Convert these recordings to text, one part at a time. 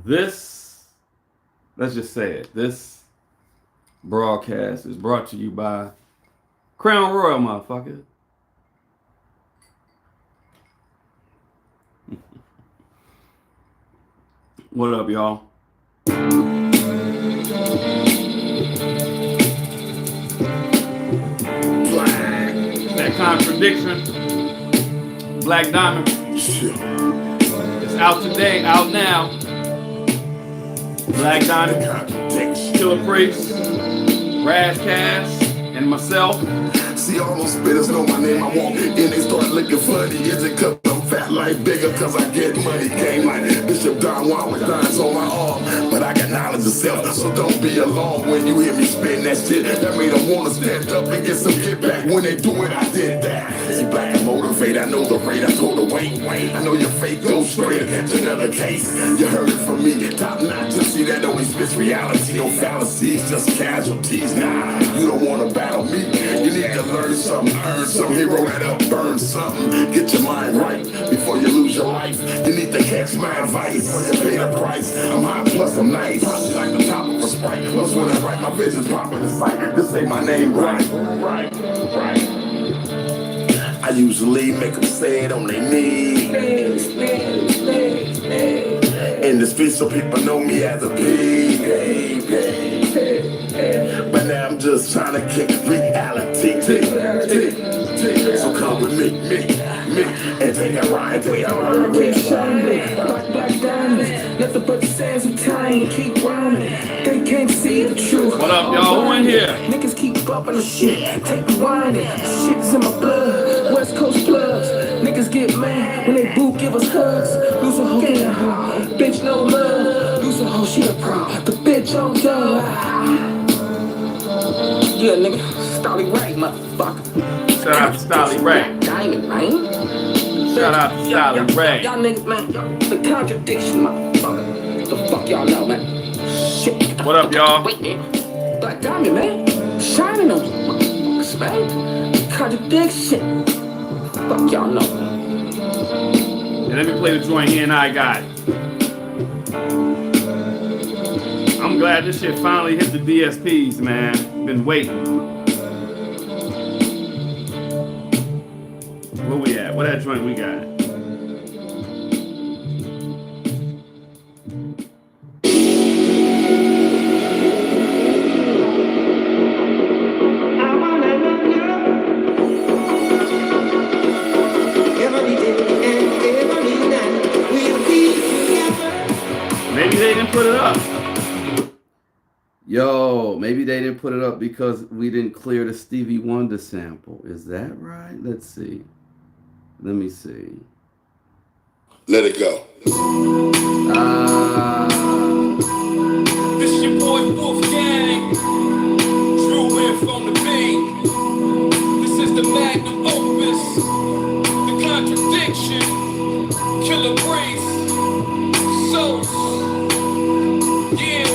This, let's just say it. This broadcast is brought to you by Crown Royal, motherfucker. What up, y'all? That contradiction, Black Diamond. It's out today, out now. Black Diamond, Killer Priest, Razcast, and myself. See, all those spitters know my name. I walk in, they start looking funny. Is it cause I'm fat like bigger? Cause I get money. Game like Bishop Don Juan with dimes on my arm. But I got knowledge of self, so don't be alarmed when you hear me spitting that shit. That made them wanna stand up and get some get back. When they do it, I did that. See, black and motivate, I know the rate. I told her, wait. I know your fate goes straight. It's another case. You heard it from me. Top notch to see that only spits reality. No fallacies, just casualties. Nah, you don't wanna battle me. You need to learn something, earn something. Hero that up, burn something. Get your mind right before you lose your life. You need to catch my advice. You pay the price. I'm hot plus I'm nice. Like the top of a Sprite. Plus when I write my vision, pop in the sight. Just say my name right. I usually make them say it on their knees. In the streets so people know me as a pig. But now I'm just trying to kick reality. So come with me, and take a ride. Black diamonds, nothing but the sands of time. Keep rhyming, they can't see the truth. What up, y'all? Who in here? Niggas keep bumping the shit, take the winding. Shit's in my blood, West Coast plugs. Niggas get mad when they boo, give us hugs. Lose a hoe, get a hoe. Bitch, no love. Lose a hoe, she a pro. The bitch on dog. Yeah, nigga, Stolly Ray, motherfucker. Shout out to Stolly Ray. Diamond, man. Shout out to Stolly Ray. Y'all niggas, man, the contradiction, motherfucker. The fuck y'all know, man? Shit. What up, y'all? Black Diamond, man. Shining on you, motherfuckers, man. Contradiction. Fuck y'all know. And let me play the joint here and I got. I'm glad this shit finally hit the DSPs, man. Been waiting. Where we at? What that joint we got? Maybe they didn't put it up. Yo, maybe they didn't put it up because we didn't clear the Stevie Wonder sample. Is that right? Let's see. Let me see. Let it go. This your boy Wolfgang. Drew in from the beat. This is the magnum opus. The contradiction. Killer Priest. So, yeah.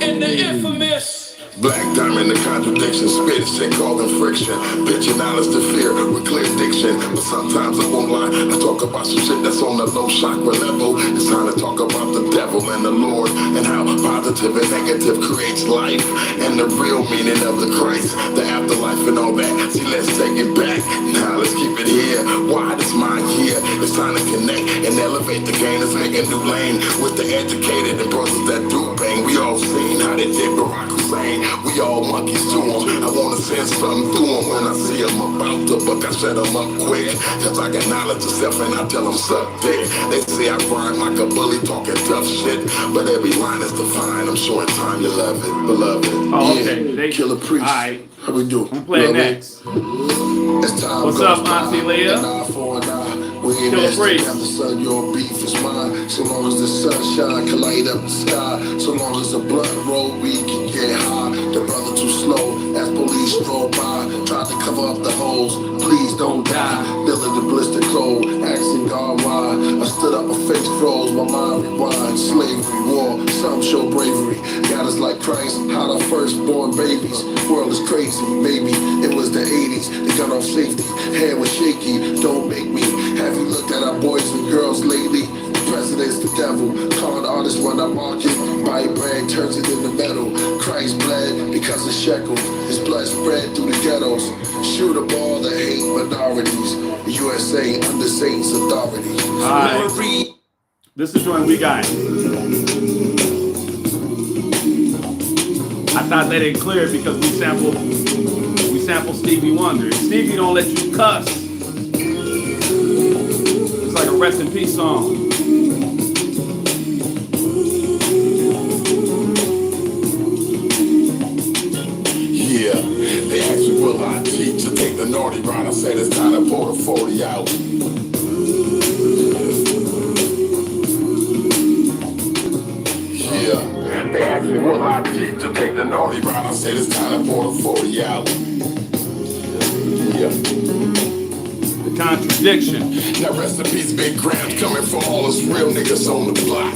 And the infamous. Black Diamond, the contradiction, spit shit called friction. Pitching knowledge to fear with clear diction. But sometimes I won't lie, I talk about some shit that's on the low chakra level. It's time to talk about the devil and the Lord, and how positive and negative creates life, and the real meaning of the Christ, the afterlife and all that. See, let's take it back. Now let's keep it here. Why this mind here? It's time to connect and elevate the game. Let's make a new lane with the educated and brothers that do bang. We all seen how they did Barack Hussein. We all monkeys to them. I wanna send something through them when I see them about to, but I shut them up quick. Cause I got knowledge of self and I tell them suck dick. They say I rhyme like a bully talking tough shit, but every line is defined. I'm showing time you love it, beloved. Oh, okay. Yeah. Killer Priest. All right. How we do? Who playing next? What's up, Auntie Leah? We ain't Killer asking Priest. after sun, your beef is mine. So long as the sunshine can light up the sky, so long as the blood roll, we can get high. The brother too slow, as police drove by, tried to cover up the holes. Please don't die. Building the blister cold, asking God why. I stood up, my face froze, my mind rewind. Slavery, war, some show bravery. Got us like Christ, how the firstborn babies. World is crazy, maybe it was the 80s. They got off safety, hand was shaky. Don't make me Have you looked at our boys and girls lately? The president's the devil. Con artists run our market. Buy bread, turns it into metal. Christ bled because of shekels. His blood spread through the ghettos. Shoot up all the hate minorities. USA under Satan's authority. Alright. This is when we got. I thought that ain't clear because we sampled Stevie Wonder. Stevie don't let you cuss. It's like a rest in peace song. Yeah, they asked me will I teach to take the naughty route. I said it's time to pour the 40 out. Yeah, they asked me will I teach to take the naughty route. I said it's time to pour the 40 out. Yeah. The contradiction. Now rest in peace, big grams coming from all us real niggas on the block.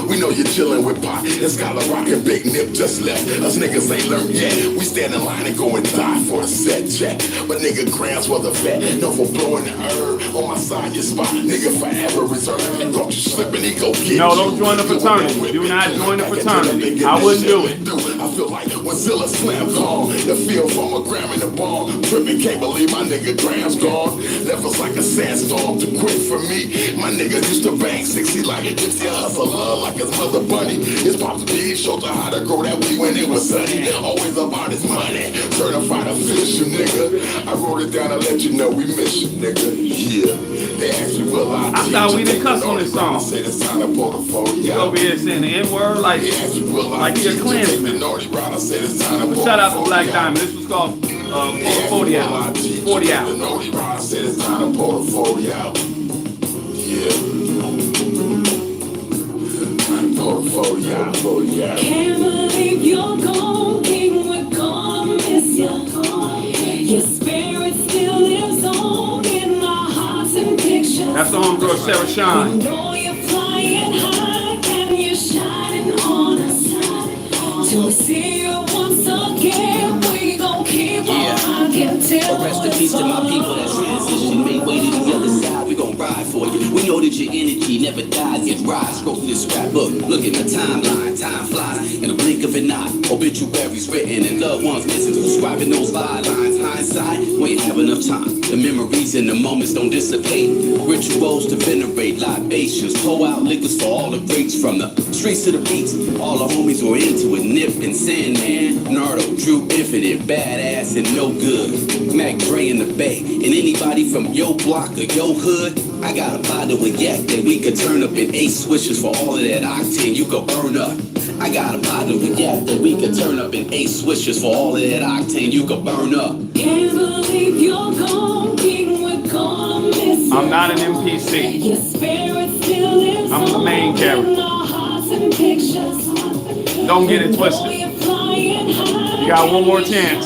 We know you're chillin' with Pop and Scholar Rock and Big Nip just left. Us niggas ain't learned yet. We stand in line and go and die for a set check. But nigga grams was a vet. No for blowing the herb. On my side, your spot. Nigga forever reserved. And don't you slip and he go get No, don't join the fraternity. Do not join the fraternity. I wouldn't do it. I feel like when Zilla slam calm, the feel from a gram in the bomb. Trippin', can't believe my nigga Graham's gone. Left us like a sandstorm to quit for me. My nigga used to bang 60 like Nipsey Hussle, love like his mother bunny. His pops B showed her how to grow that weed when it was sunny. Always about his money, certified official nigga. I wrote it down to let you know we miss you, nigga. Yeah, they asked me will I thought we didn't cuss on this song. I said it's time to pour the 40 You out. over here saying the N-word like you're a Klansman. Shout out to Black Diamond. This was called 40 out. 40 out. I said it's time to pour the 40 out. Yeah. Time to pour the 40 out. 40 out. Can't believe you're gone, King. We're gonna miss you. Your spirit still lives on in our hearts and pictures. That's the homegirl Sarah Shine. We know you're flying high and you're shining on us. Till we see you once again, we gon' keep on. I can tell. Rest in peace to my people that transition made way to the other side. We gon' ride for you. We know that your energy never dies, yet rise. Scroll through this scrapbook, look at my timeline. Time flies in a blink of an eye. Obituaries written and loved ones missing. Describing those bylines. Hindsight, we ain't have enough time. The memories and the moments don't dissipate. Rituals to venerate, libations. Pour out liquors for all the breaks from the streets to the beats. All the homies were into it. Nip and Sandman, Nardo, Drew Infinite, badass and no good. Mac Dre in the Bay, and anybody from yo block or yo hood. I got a bottle of yak that we could turn up in 8 switches for all of that octane you could burn up. I got a bottle of yak that we could turn up in 8 switches for all of that octane you could burn up. Can't believe you're gone, King. We're gonna miss you. I'm not an NPC. Your spirit still lives I'm the main on character. in our hearts and pictures. Don't get it twisted. You got one more chance.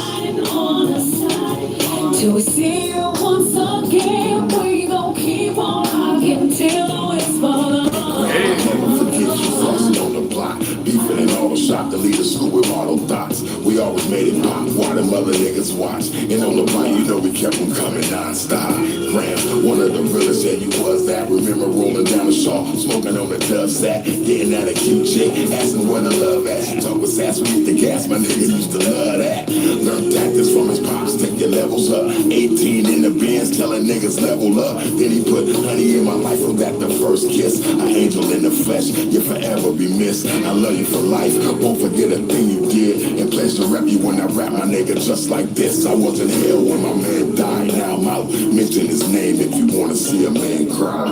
Till we see you once again, we gon' keep on rocking till it's falling. Hey. Forget you flossing on the block. Beefing in all the shop to lead the school with model thoughts. We always made it pop while them other niggas watch. And on the block, you know we kept them coming non-stop. Graham, one of the realest that you was that. Remember rolling down the shaw, smoking on the dub sack, getting at a cute chick, asking where the love at. She talk with sass, we hit the gas, my niggas used to love that. Learned tactics from his pops, take your levels up. 18 in the Benz, telling niggas level up. Then he put honey in my life, from that the first kiss. An angel in the flesh, you'll forever be missed. I love you for life, won't forget a thing you did. And pledge to rap you when I rap my nigga just like this. I was in hell when my man died, now I'm out. Mention his name if you wanna see a man cry.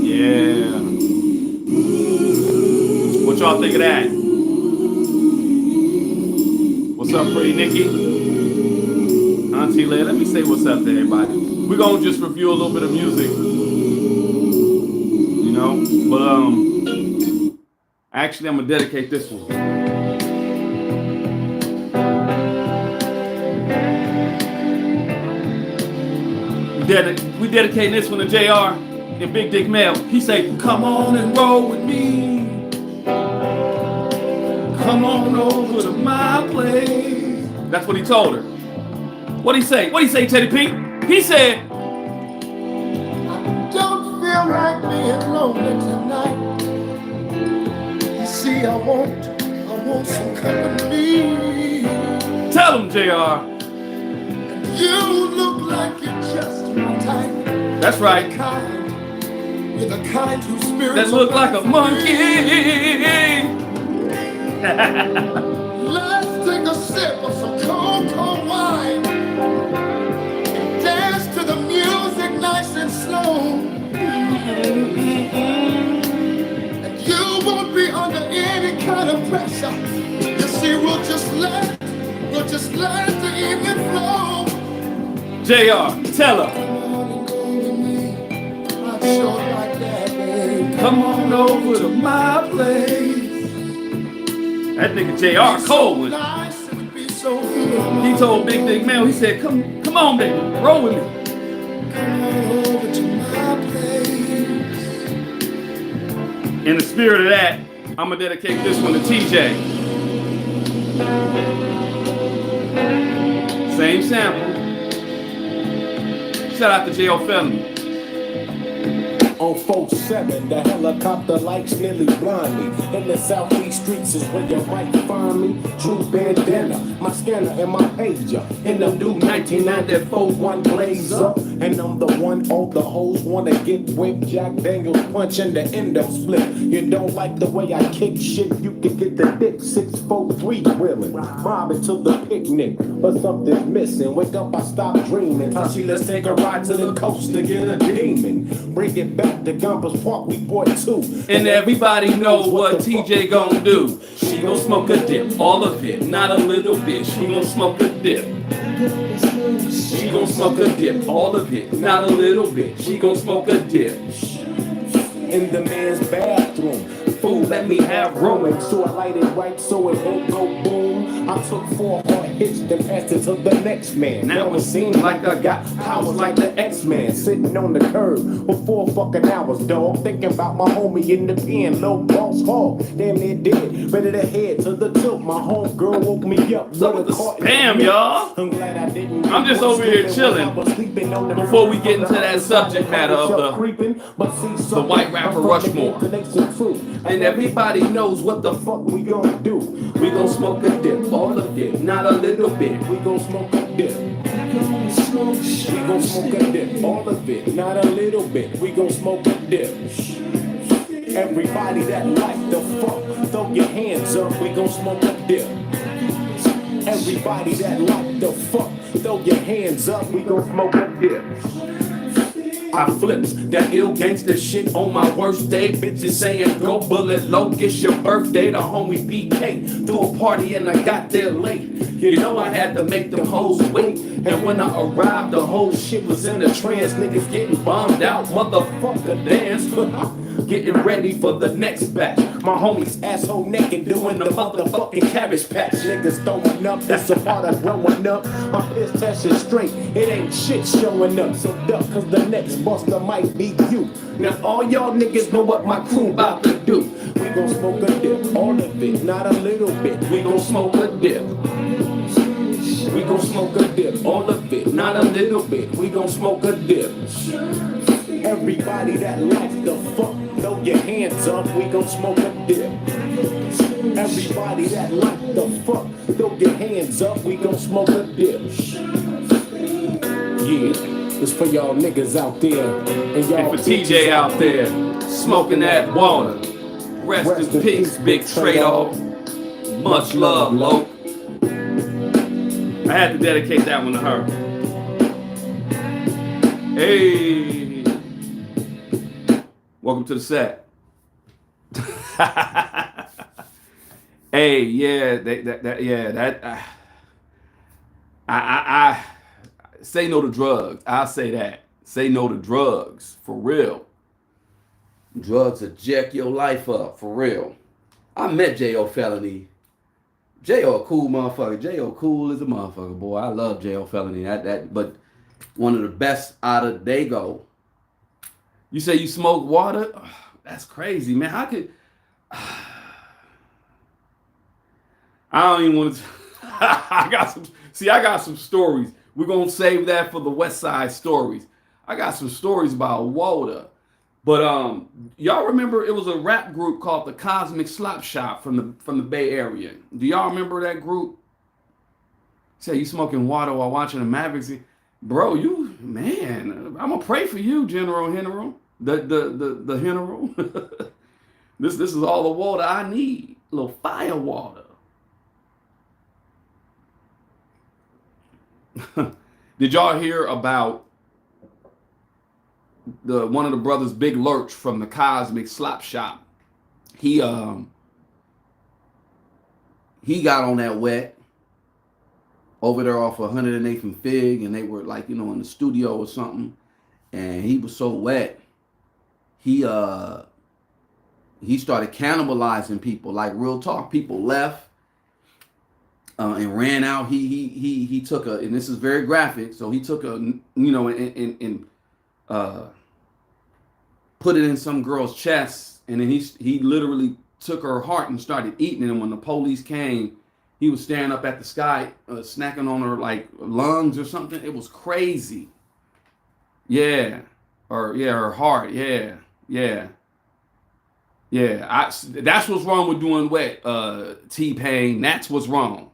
Yeah. What y'all think of that? What's up, pretty Nikki? Auntie Leia, let me say what's up to everybody. We're gonna just review a little bit of music. You know? But actually I'm gonna dedicate this one. We dedicating this one to JR and Big Dick Mel. He say, come on and roll with me. Come on over to my place. That's what he told her. What'd he say? What'd he say, Teddy P? He said, Don't feel like being lonely tonight. You see, I want some company. tell him, JR. You look like you're just my type. That's right. You're the kind whose spirit That look like a monkey. Let's take a sip of some cold wine. Dance to the music nice and slow. And you won't be under any kind of pressure. You see, we'll just let the evening flow. JR, tell her. I sure like that, babe. Come on over to my place. That nigga JR cold one. Nice, it would be so good. He told Big Dick Mel, he said, come on, baby, roll with me. Come on over to my place. In the spirit of that, I'm gonna dedicate this one to TJ. Same sample. Shout out to JL Felony. On 4-7, the helicopter lights nearly blind me. In the southeast streets is where you might find me. True bandana, my scanner and my pager. In the new 1994 one blaze up. And I'm the one all the hoes wanna get whipped. Jack Daniels punching the endo split. You don't like the way I kick shit, you can get the dick 643 drilling. Mobbing to the picnic, but something's missing. Wake up, I stop dreaming. Tashi, let's take a ride to the coast to get a demon. Bring it back to Gompers Park, we bought two. And everybody knows what TJ gon' do. She gon' smoke a dip, all of it, not a little bit. She gon' smoke a dip. She gon' smoke a dip, all of it, not a little bit. She gon' smoke a dip. In the man's bathroom, Fool, let me have room. so I light it right so it won't go boom. I took 4 hard hits, then passed it to the next man. Now it seems like I got powers like the X-Man sitting on the curb for 4 fucking hours, dog. Thinking about my homie in the pen, low boss hog. Damn near dead, ready to head to the tilt. My home girl woke me up. Some of the spam, y'all. I'm glad I didn't. I'm just over here chilling before we get into that subject matter of the White Rapper Rushmore. And everybody knows what the fuck we gonna do. we gon' smoke a dip, all of it, not a little bit. We gon' smoke a dip. We gon' smoke a dip. All of it, not a little bit. We gon' smoke a dip. Everybody that like the fuck, throw your hands up. We gon' smoke a dip. Everybody that like the fuck, throw your hands up. We gon' smoke a dip. I flips that ill gangster shit on my worst day. Bitches saying go bullet low, it's your birthday. The homie PK threw a party and I got there late. You know I had to make them hoes wait. And when I arrived, the whole shit was in a trance. Niggas getting bombed out, motherfucker dance. Getting ready for the next batch. My homies asshole naked doing the motherfucking cabbage patch. Niggas throwing up, that's a part of growing up. My piss test is straight, it ain't shit showing up. So duck, cause the next buster might be you. Now all y'all niggas know what my crew about to do. We gon' smoke a dip, all of it, not a little bit. We gon' smoke a dip. We gon' smoke a dip, all of it, not a little bit. We gon' smoke a dip. Everybody that likes the fuck, throw your hands up. We gon' smoke a dip. Everybody that like the fuck, throw your hands up. We gon' smoke a dip. Yeah, it's for y'all niggas out there and y'all And for TJ out there, smoking that water. Rest in peace, big trade-off. Much love, Lo. I had to dedicate that one to her. Hey. Welcome to the set. Hey, yeah, I say no to drugs. I say that. Say no to drugs, for real. Drugs will jack your life up, for real. I met J.O. Felony. J.O. a cool motherfucker. J.O. cool as a motherfucker, boy. I love J.O. Felony. But one of the best out of Dago. You say you smoke water? Oh, that's crazy, man. How could... I don't even want to... I got some stories We're gonna save that for the West Side stories. I got some stories about Walter. But y'all remember it was a rap group called the Cosmic Slop Shop from the Bay Area. Do y'all remember that group? Say you smoking water while watching the Mavericks. Bro, you man, I'm gonna pray for you, General. The General. This is all the water I need. A little fire water. Did y'all hear about one of the brothers, Big Lurch from the Cosmic Slop Shop? He got on that wet over there off of 108th and Fig, and they were like, in the studio or something, and he was so wet, he started cannibalizing people. Like, real talk, people left and ran out. He took and this is very graphic, so he took and put it in some girl's chest, and then he literally took her heart and started eating it. And when the police came, he was staring up at the sky, snacking on her like lungs or something. It was crazy. Yeah, her heart. Yeah. That's what's wrong with doing wet. T-Pain. That's what's wrong.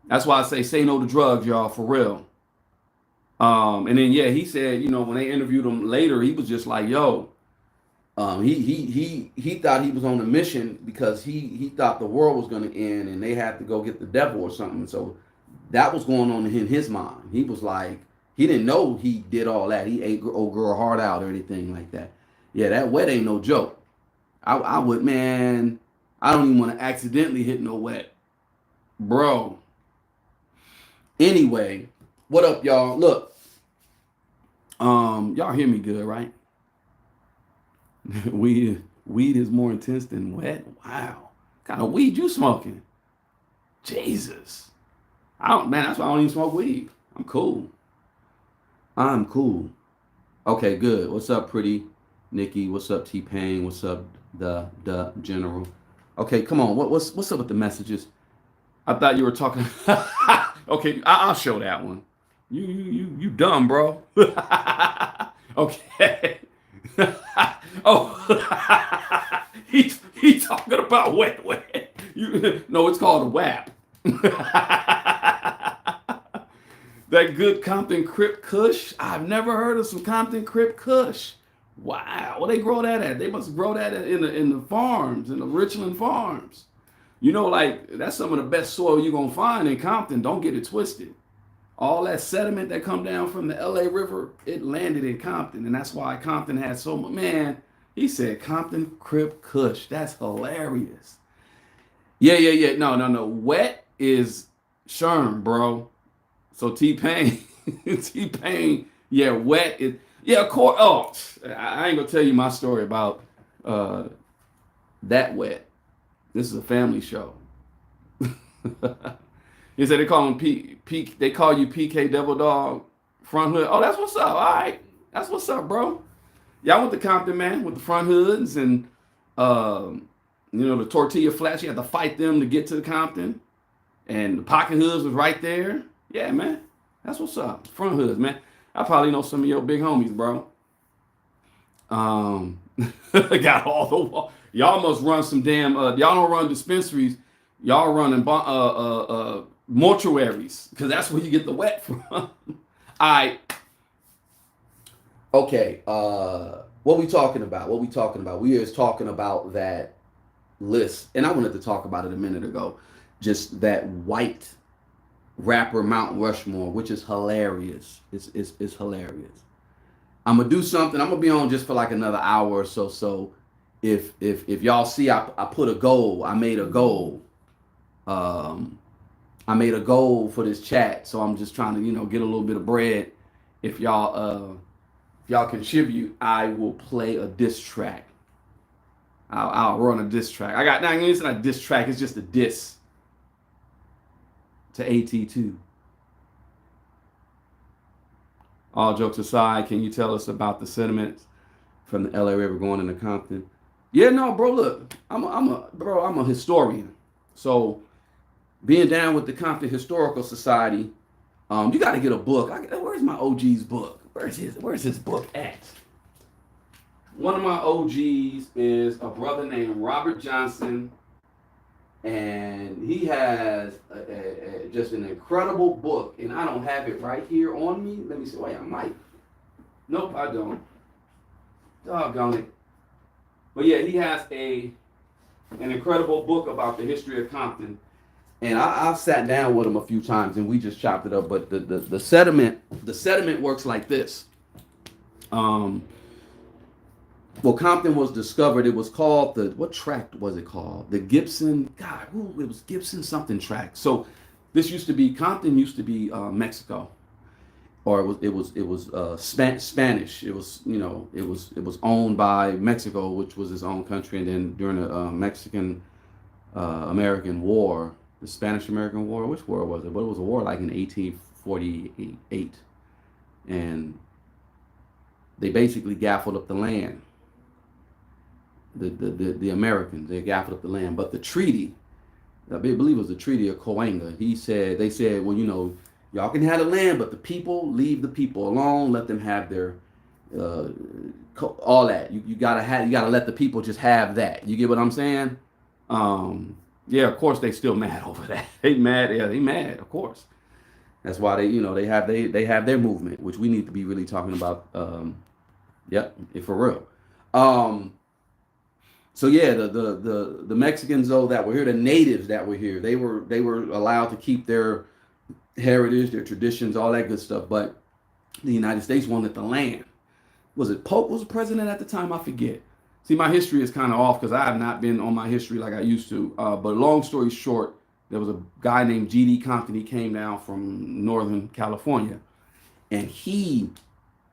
That's why I say no to drugs, y'all, for real. And then he said, when they interviewed him later, he was just like, yo. He thought he was on a mission because he thought the world was going to end and they had to go get the devil or something. So that was going on in his mind. He was like, he didn't know he did all that. He ate old girl heart out or anything like that. Yeah, that wet ain't no joke. I would, man, I don't even want to accidentally hit no wet. Bro. Anyway, what up, y'all? Look, y'all hear me good, right? Weed is more intense than wet. Wow, what kind of weed you smoking? Jesus, that's why I don't even smoke weed. I'm cool. Okay, good. What's up, Pretty Nikki? What's up, T-Pain? What's up, the General? Okay, come on. What's up with the messages? I thought you were talking. Okay, I'll show that one. You dumb, bro. Okay. Oh, he talking about wet. No, it's called a WAP. That good Compton Crip Kush. I've never heard of some Compton Crip Kush. Wow, where they grow that at? They must grow that in the farms, in the Richland farms. Like that's some of the best soil you're gonna find in Compton. Don't get it twisted. All that sediment that come down from the LA River, it landed in Compton. And that's why Compton had so much, man, he said Compton Crip Kush. That's hilarious. Yeah. No. Wet is Sherm, bro. So T-Pain, yeah, wet is, yeah, of course. Oh, I ain't gonna tell you my story about that wet. This is a family show. He said they call him they call you PK Devil Dog front hood. Oh, that's what's up. All right. That's what's up, bro. Y'all went to Compton, man, with the front hoods and the tortilla flats. You had to fight them to get to the Compton. And the pocket hoods was right there. Yeah, man. That's what's up. Front hoods, man. I probably know some of your big homies, bro. Got all the y'all must run some damn y'all don't run dispensaries. Y'all running mortuaries, because that's where you get the wet from. All right. Okay. What we talking about? We is talking about that list, and I wanted to talk about it a minute ago. Just that White Rapper Mount Rushmore, which is hilarious. It's hilarious. I'm gonna do something. I'm gonna be on just for like another hour or so. So if y'all see, I put a goal. I made a goal. I made a goal for this chat, so I'm just trying to, get a little bit of bread. If y'all contribute, I will play a diss track. I'll run a diss track. It's not a diss track, it's just a diss to AT2. All jokes aside, can you tell us about the sentiments from the LA River going into Compton? Yeah, no, bro, look, I'm a historian. So being down with the Compton Historical Society, You got to get a book. Where's my OG's book? Where's his book at? One of my OGs is a brother named Robert Johnson, and he has just an incredible book. And I don't have it right here on me. Let me see. Wait, I might. Nope, I don't. Doggone it. But yeah, he has an incredible book about the history of Compton. And I've sat down with him a few times and we just chopped it up. But the sediment works like this. Well, Compton was discovered. It was called what track was it called? The Gibson. It was Gibson something track. So Compton used to be Mexico, or it was Spanish. It was it was owned by Mexico, which was its own country. And then during the Mexican American War, the Spanish American War, which war was it? But it was a war like in 1848, and they basically gaffled up the land. The Americans, they gaffled up the land. But the treaty, I believe it was the Treaty of Coanga, they said, well, y'all can have the land, but the people, leave the people alone, let them have their all that. You gotta let the people just have that. You get what I'm saying? Yeah, of course they still mad over that. They mad, of course. That's why they have their movement, which we need to be really talking about. For real. So yeah, the Mexicans though that were here, the natives that were here, they were allowed to keep their heritage, their traditions, all that good stuff. But the United States wanted the land. Was it Polk was the president at the time? I forget. See, my history is kind of off because I have not been on my history like I used to. But long story short, there was a guy named G.D. Compton. He came down from Northern California, and he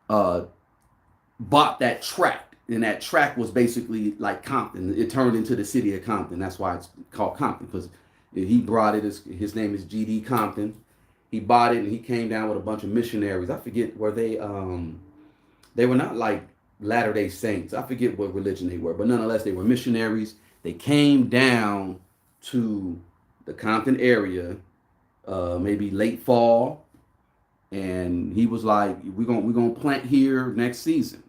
bought that tract. And that tract was basically like Compton. It turned into the city of Compton. That's why it's called Compton, because he brought it. His name is G.D. Compton. He bought it and he came down with a bunch of missionaries. I forget where they were not like Latter-day Saints. I forget what religion they were, but nonetheless, they were missionaries. They came down to the Compton area, maybe late fall. And he was like, we're gonna plant here next season.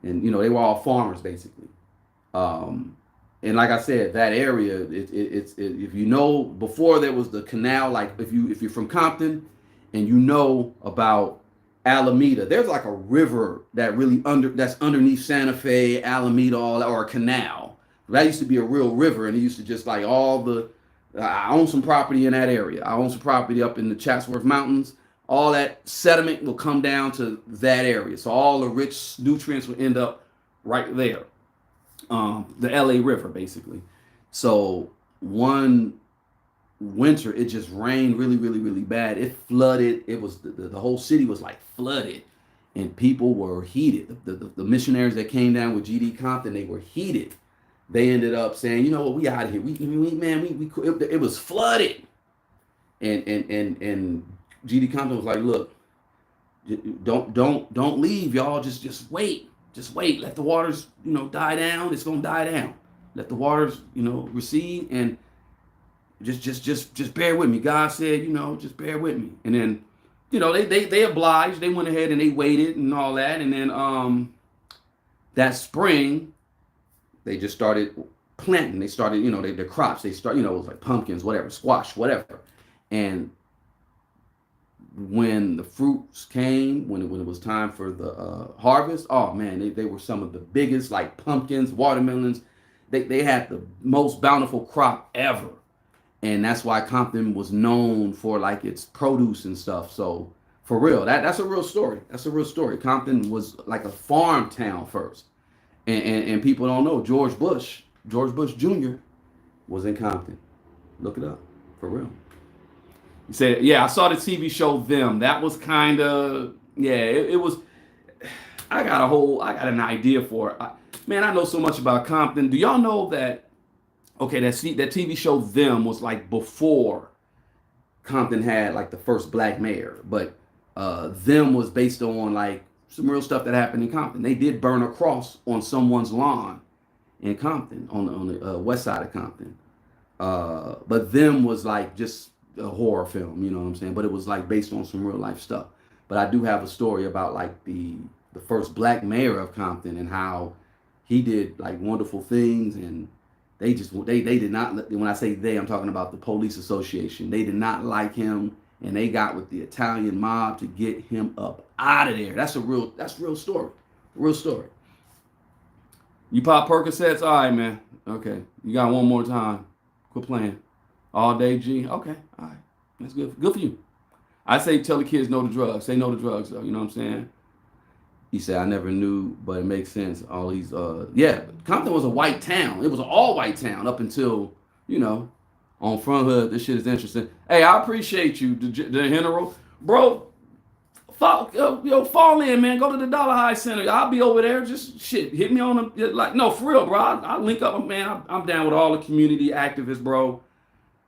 And they were all farmers basically, and like I said, that area, it's if before there was the canal, like if you're from Compton, and about Alameda, there's like a river that's underneath Santa Fe, Alameda, or a canal that used to be a real river, and it used to just like I own some property in that area. I own some property up in the Chatsworth Mountains. All that sediment will come down to that area. So all the rich nutrients will end up right there. The LA River, basically. So one winter, it just rained really, really, really bad. It flooded. It was the whole city was like flooded, and people were heated. The missionaries that came down with G.D. Compton, they were heated. They ended up saying, you know what, we out of here. It was flooded. And G.D. Compton was like, look, don't leave, y'all. Just wait. Just wait. Let the waters, die down. It's gonna die down. Let the waters, recede, and just bear with me. God said, just bear with me. And then, they obliged. They went ahead and they waited and all that. And then that spring, they just started planting. They started, their crops. They start, it was like pumpkins, whatever, squash, whatever. And when the fruits came, when it was time for the harvest, oh man, they were some of the biggest, like pumpkins, watermelons. They had the most bountiful crop ever. And that's why Compton was known for like its produce and stuff. So for real, that's a real story. That's a real story. Compton was like a farm town first. And people don't know George Bush Jr. was in Compton. Look it up, for real. He said, yeah, I saw the TV show Them. That was kind of, it was, I got an idea for it. Man, I know so much about Compton. Do y'all know that, okay, that TV show Them was like before Compton had like the first black mayor, but Them was based on like some real stuff that happened in Compton. They did burn a cross on someone's lawn in Compton, on the west side of Compton. But Them was like just a horror film, you know what I'm saying? But it was like based on some real life stuff. But I do have a story about like the first black mayor of Compton and how he did like wonderful things, and they did not. When I say they, I'm talking about the police association. They did not like him, and they got with the Italian mob to get him up out of there. That's real story, real story. You pop Percocets, all right, man. Okay, you got one more time. Quit playing. All day, G. Okay, all right, that's good. Good for you. I say tell the kids no to drugs. Say no to drugs, though. You know what I'm saying? He said, I never knew, but it makes sense. All these, yeah, Compton was a white town. It was an all white town up until, you know, on Front Hood. This shit is interesting. Hey, I appreciate you, the general. Bro, fall in, man. Go to the Dollar High Center. I'll be over there. Just shit, hit me on the, like, no, for real, bro. I'll link up, man. I'm down with all the community activists, bro.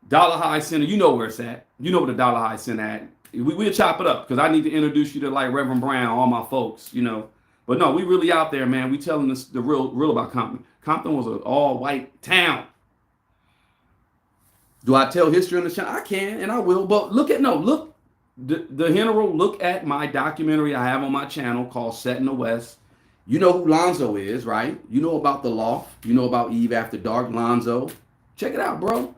Dollar High Center, you know where it's at. You know where the Dollar High Center at. We'll chop it up because I need to introduce you to like Reverend Brown, all my folks, you know. But no, we really out there, man. We telling us the real about Compton. Compton was an all-white town. Do I tell history on the channel? I can and I will. But look the general. Look at my documentary I have on my channel called Set in the West. You know who Lonzo is, right? You know about the Loft. You know about Eve After Dark, Lonzo. Check it out, bro.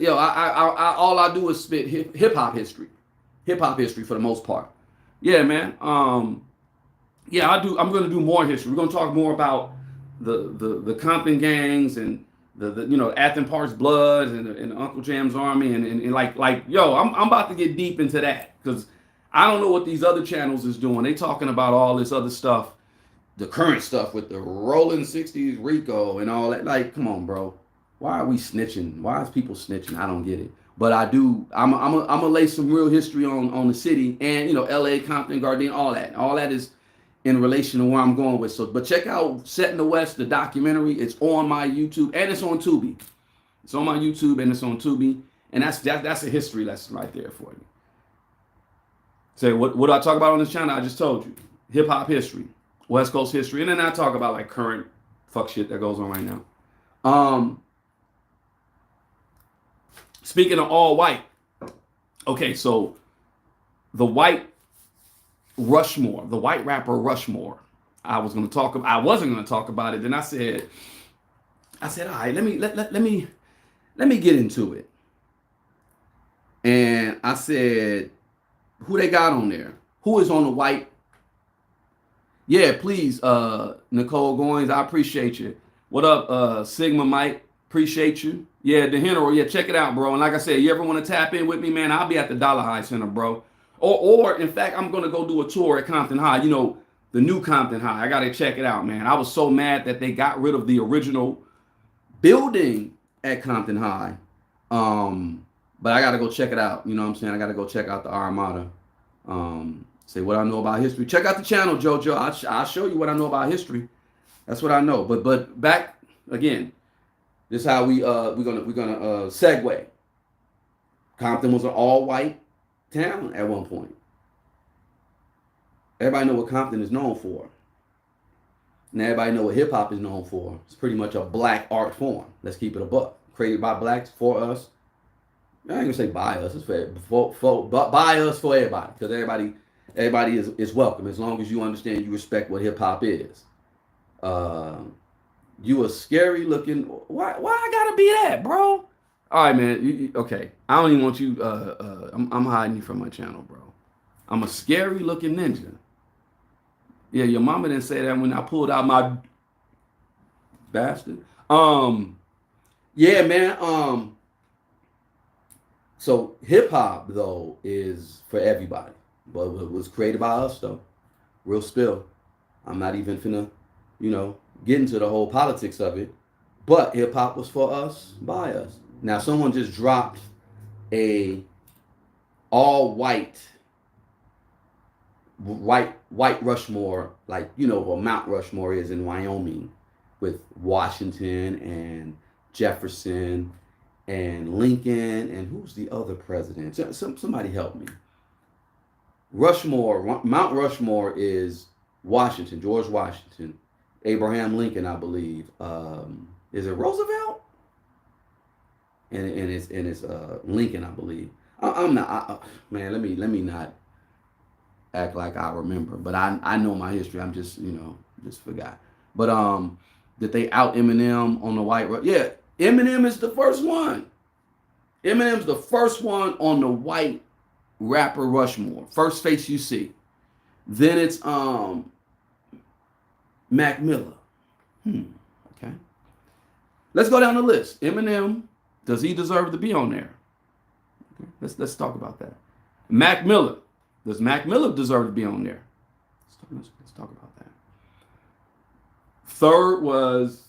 Yo, I all I do is spit hip hop history for the most part. Yeah, man. Yeah, I'm gonna do more history. We're gonna talk more about the Compton gangs and the you know Athens Parks Bloods and Uncle Jam's Army and like yo, I'm about to get deep into that because I don't know what these other channels is doing. They talking about all this other stuff, the current stuff with the Rolling 60s Rico and all that. Like, come on, bro. Why are we snitching? Why is people snitching? I don't get it. But I do. I'm gonna lay some real history on the city and you know L.A., Compton, Gardena, all that. All that is in relation to where I'm going with. So, but check out Set in the West, the documentary. It's on my YouTube and it's on Tubi. It's on my YouTube and it's on Tubi, and that's a history lesson right there for you. Say what do I talk about on this channel? I just told you hip hop history, West Coast history, and then I talk about like current fuck shit that goes on right now. Speaking of all white, okay, so the White Rapper Rushmore. I wasn't gonna talk about it. Then I said, all right, let me get into it. And I said, who they got on there? Who is on the white? Yeah, please, Nicole Goins, I appreciate you. What up, Sigma Mike? Appreciate you. Yeah, the general. Yeah, check it out, bro. And like I said, you ever want to tap in with me, man? I'll be at the Dollar High Center, bro. Or in fact, I'm gonna go do a tour at Compton High. You know, the new Compton High. I gotta check it out, man. I was so mad that they got rid of the original building at Compton High. But I gotta go check it out. You know what I'm saying? I gotta go check out the Armada. Say what I know about history. Check out the channel, JoJo. I'll show you what I know about history. That's what I know. But back again. This is how we're gonna segue. Compton was an all-white town at one point. Everybody know what Compton is known for. And everybody know what hip hop is known for. It's pretty much a black art form. Let's keep it a buck. Created by blacks for us. I ain't gonna say by us. It's by us for everybody. Because everybody is welcome as long as you understand, you respect what hip hop is. You a scary looking. Why I gotta be that, bro? All right, man. Okay, I don't even want you. I'm hiding you from my channel, bro. I'm a scary looking ninja. Yeah, your mama didn't say that when I pulled out my bastard. Yeah, man. So hip hop though is for everybody, but it was created by us though. Real spill. I'm not even finna, you know, get into the whole politics of it, but hip hop was for us, by us. Now someone just dropped a all white Rushmore, like you know what Mount Rushmore is in Wyoming, with Washington and Jefferson and Lincoln and who's the other president? Somebody help me. Mount Rushmore is Washington, George Washington. Abraham Lincoln, I believe. Is it Roosevelt? And it's Lincoln, I believe. I'm not, man. Let me not act like I remember, but I know my history. I'm just just forgot. But did they out Eminem on the White Rapper? Yeah, Eminem is the first one. Eminem's the first one on the White Rapper Rushmore. First face you see. Then it's Mac Miller. Okay. Let's go down the list. Eminem, does he deserve to be on there? Okay. Let's talk about that. Mac Miller. Does Mac Miller deserve to be on there? Let's talk about that. Third was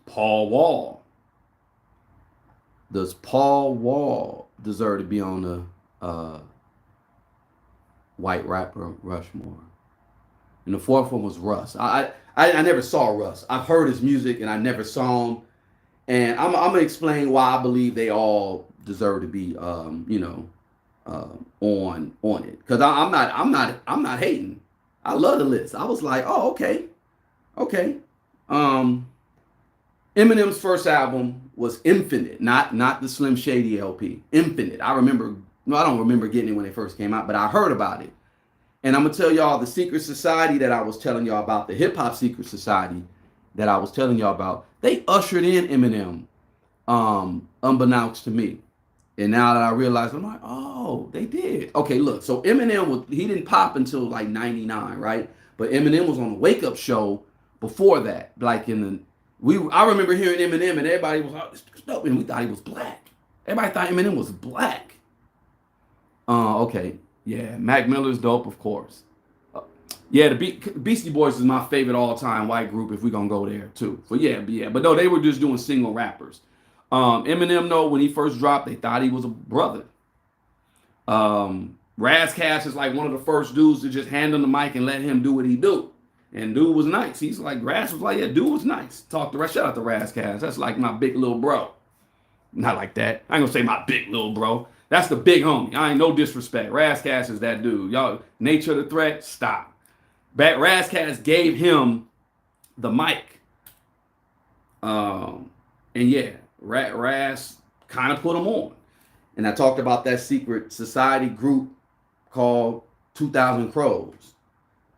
Paul Wall. Does Paul Wall deserve to be on the White Rapper Rushmore? And the fourth one was Russ. I never saw Russ. I've heard his music and I never saw him. And I'm gonna explain why I believe they all deserve to be on it. Because I'm not hating. I love the list. I was like, oh, okay. Eminem's first album was Infinite, not the Slim Shady LP. Infinite. I don't remember getting it when it first came out, but I heard about it. And I'm gonna tell y'all the secret society that I was telling y'all about, the hip hop secret society that I was telling y'all about, they ushered in Eminem, unbeknownst to me. And now that I realize, I'm like, oh, they did. Okay, look, so Eminem he didn't pop until like 99, right? But Eminem was on the Wake Up Show before that. Like I remember hearing Eminem and everybody was like, dope, and we thought he was black. Everybody thought Eminem was black. Okay, yeah, Mac Miller's dope, of course. Yeah, the Beastie Boys is my favorite all-time white group if we're gonna go there too. But yeah. But no, they were just doing single rappers. Eminem, though, when he first dropped, they thought he was a brother. Razzcast is like one of the first dudes to just hand him the mic and let him do what he do. And dude was nice. He's like, Raz was like, yeah, dude was nice. Shout out to Razzcast. That's like my big little bro. Not like that. I ain't gonna say my big little bro. That's the big homie. I ain't no disrespect. Razzcast is that dude. Y'all, Nature of the Threat, stop. Razzcast gave him the mic. And yeah, Raz kind of put him on. And I talked about that secret society group called 2000 Crows.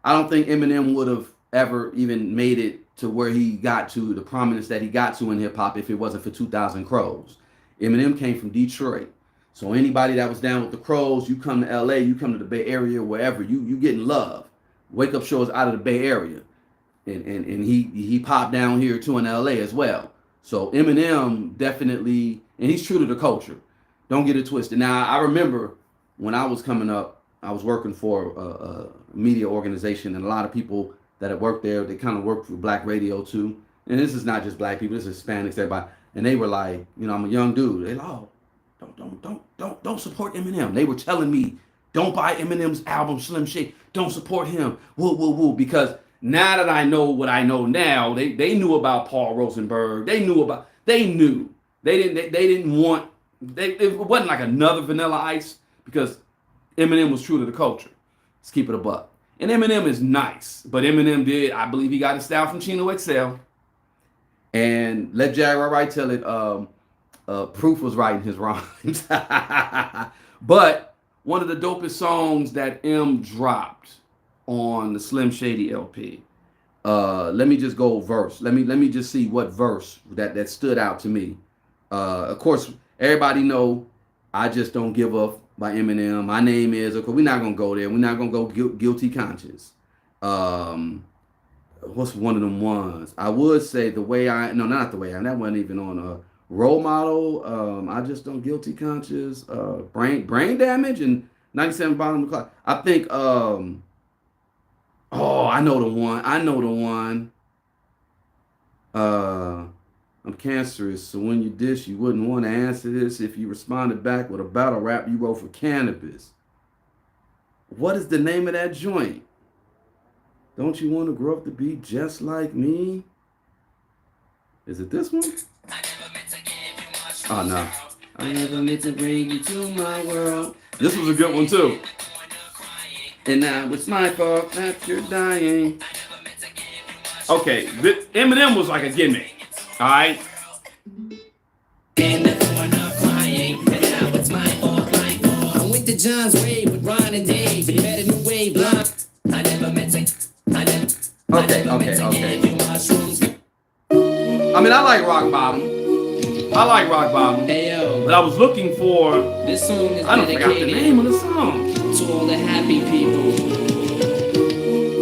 I don't think Eminem would have ever even made it to where he got to, the prominence that he got to in hip hop, if it wasn't for 2000 Crows. Eminem came from Detroit. So anybody that was down with the Crows, you come to LA, you come to the Bay Area, wherever, you getting love. Wake Up Show is out of the Bay Area. And he popped down here too in LA as well. So Eminem definitely, and he's true to the culture. Don't get it twisted. Now, I remember when I was coming up, I was working for a media organization, and a lot of people that had worked there, they kind of worked for black radio too. And this is not just black people, this is Hispanics, everybody. And they were like, I'm a young dude. They like, oh, don't support Eminem. They were telling me, don't buy Eminem's album, Slim Shady. Don't support him. Woo. Because now that I know what I know now, they knew about Paul Rosenberg. They knew. It wasn't like another Vanilla Ice, because Eminem was true to the culture. Let's keep it a buck. And Eminem is nice, but Eminem I believe he got his style from Chino XL. And let Jaguar Wright tell it, Proof was writing his rhymes. But one of the dopest songs that M dropped on the Slim Shady LP. Let me just go verse. Let me just see what verse that stood out to me. Of course, everybody know I Just Don't Give Up by Eminem. My Name Is, of course, we're not gonna go there. We're not gonna go Guilty Conscience. What's one of them ones? I would say The Way I, no, not The Way I, that wasn't even on Role Model. I Just Don't Guilty Conscience. Brain Damage and 97 Bottom of the Clock. I think, I know the one. I'm cancerous, so when you dish, you wouldn't want to answer this if you responded back with a battle rap you wrote for cannabis. What is the name of that joint? Don't you want to grow up to be just like me? Is it this one? Oh, no. I never meant to bring you to my world. This was a good one, too. And now it's my fault that you're dying. Okay, Eminem was like a gimmick. All right. And now it's my fault. to John's wave with Ron and Dave. And met a new wave line. I never meant to. Okay. I mean, I like Rock Bottom. Hey yo, But I was looking for, this song is I don't forgot the dedicated name of the song. to all the happy people.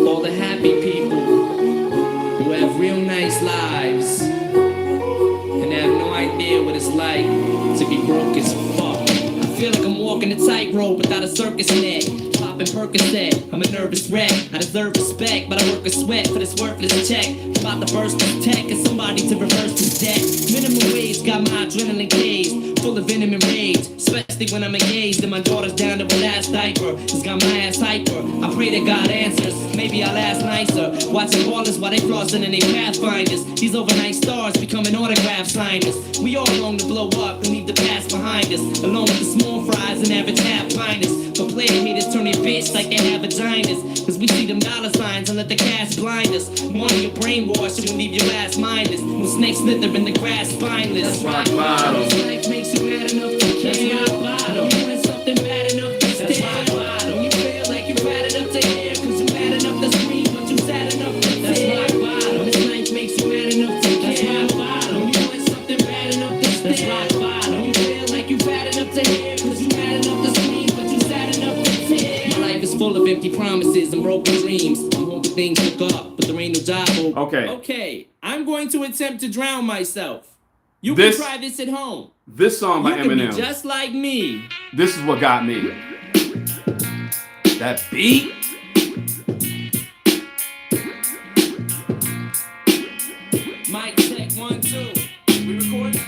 All the happy people who have real nice lives and have no idea what it's like to be broke as fuck. I feel like I'm walking a tightrope without a circus net. Popping Percocet, I'm a nervous wreck. I deserve respect, but I work a sweat for this worthless check. I'm about to burst this tech and somebody to reverse this debt. Minimum wage got my adrenaline caged, full of venom and rage. Especially when I'm engaged and my daughter's down to her last diaper. It's got my ass hyper. I pray that God answers. Maybe I'll ask nicer. Watching ballers while they flossing in they pathfinders. These overnight stars becoming autograph signers. We all long to blow up and leave the past behind us, along with the small fries and average half blinders. But player haters turn their bitch like they have vaginas. Cause we see them dollar signs and let the cash blind us. Morning your brainwash, you can leave your ass mindless. When snakes slither in the grass spineless. Rock Bottom. Life makes you mad enough to care. That's rock bottom. You want something bad enough to stare. That's rock bottom. You feel like you bad enough to hear. Cause you mad enough to scream, but you sad enough to fear. That's rock bottom. This life makes you mad enough to care. That's rock bottom. You want something bad enough to stare. That's rock bottom. You feel like you bad enough to hear. Cause you mad enough to scream, but you sad enough to fear. My life is full of empty promises and broken dreams. I'm hoping things look up, but there ain't no job. Okay, I'm going to attempt to drown myself. You This- can try this at home. This song by You can Eminem. be just like me. This is what got me. That beat. Mic check, 1, 2. We recording?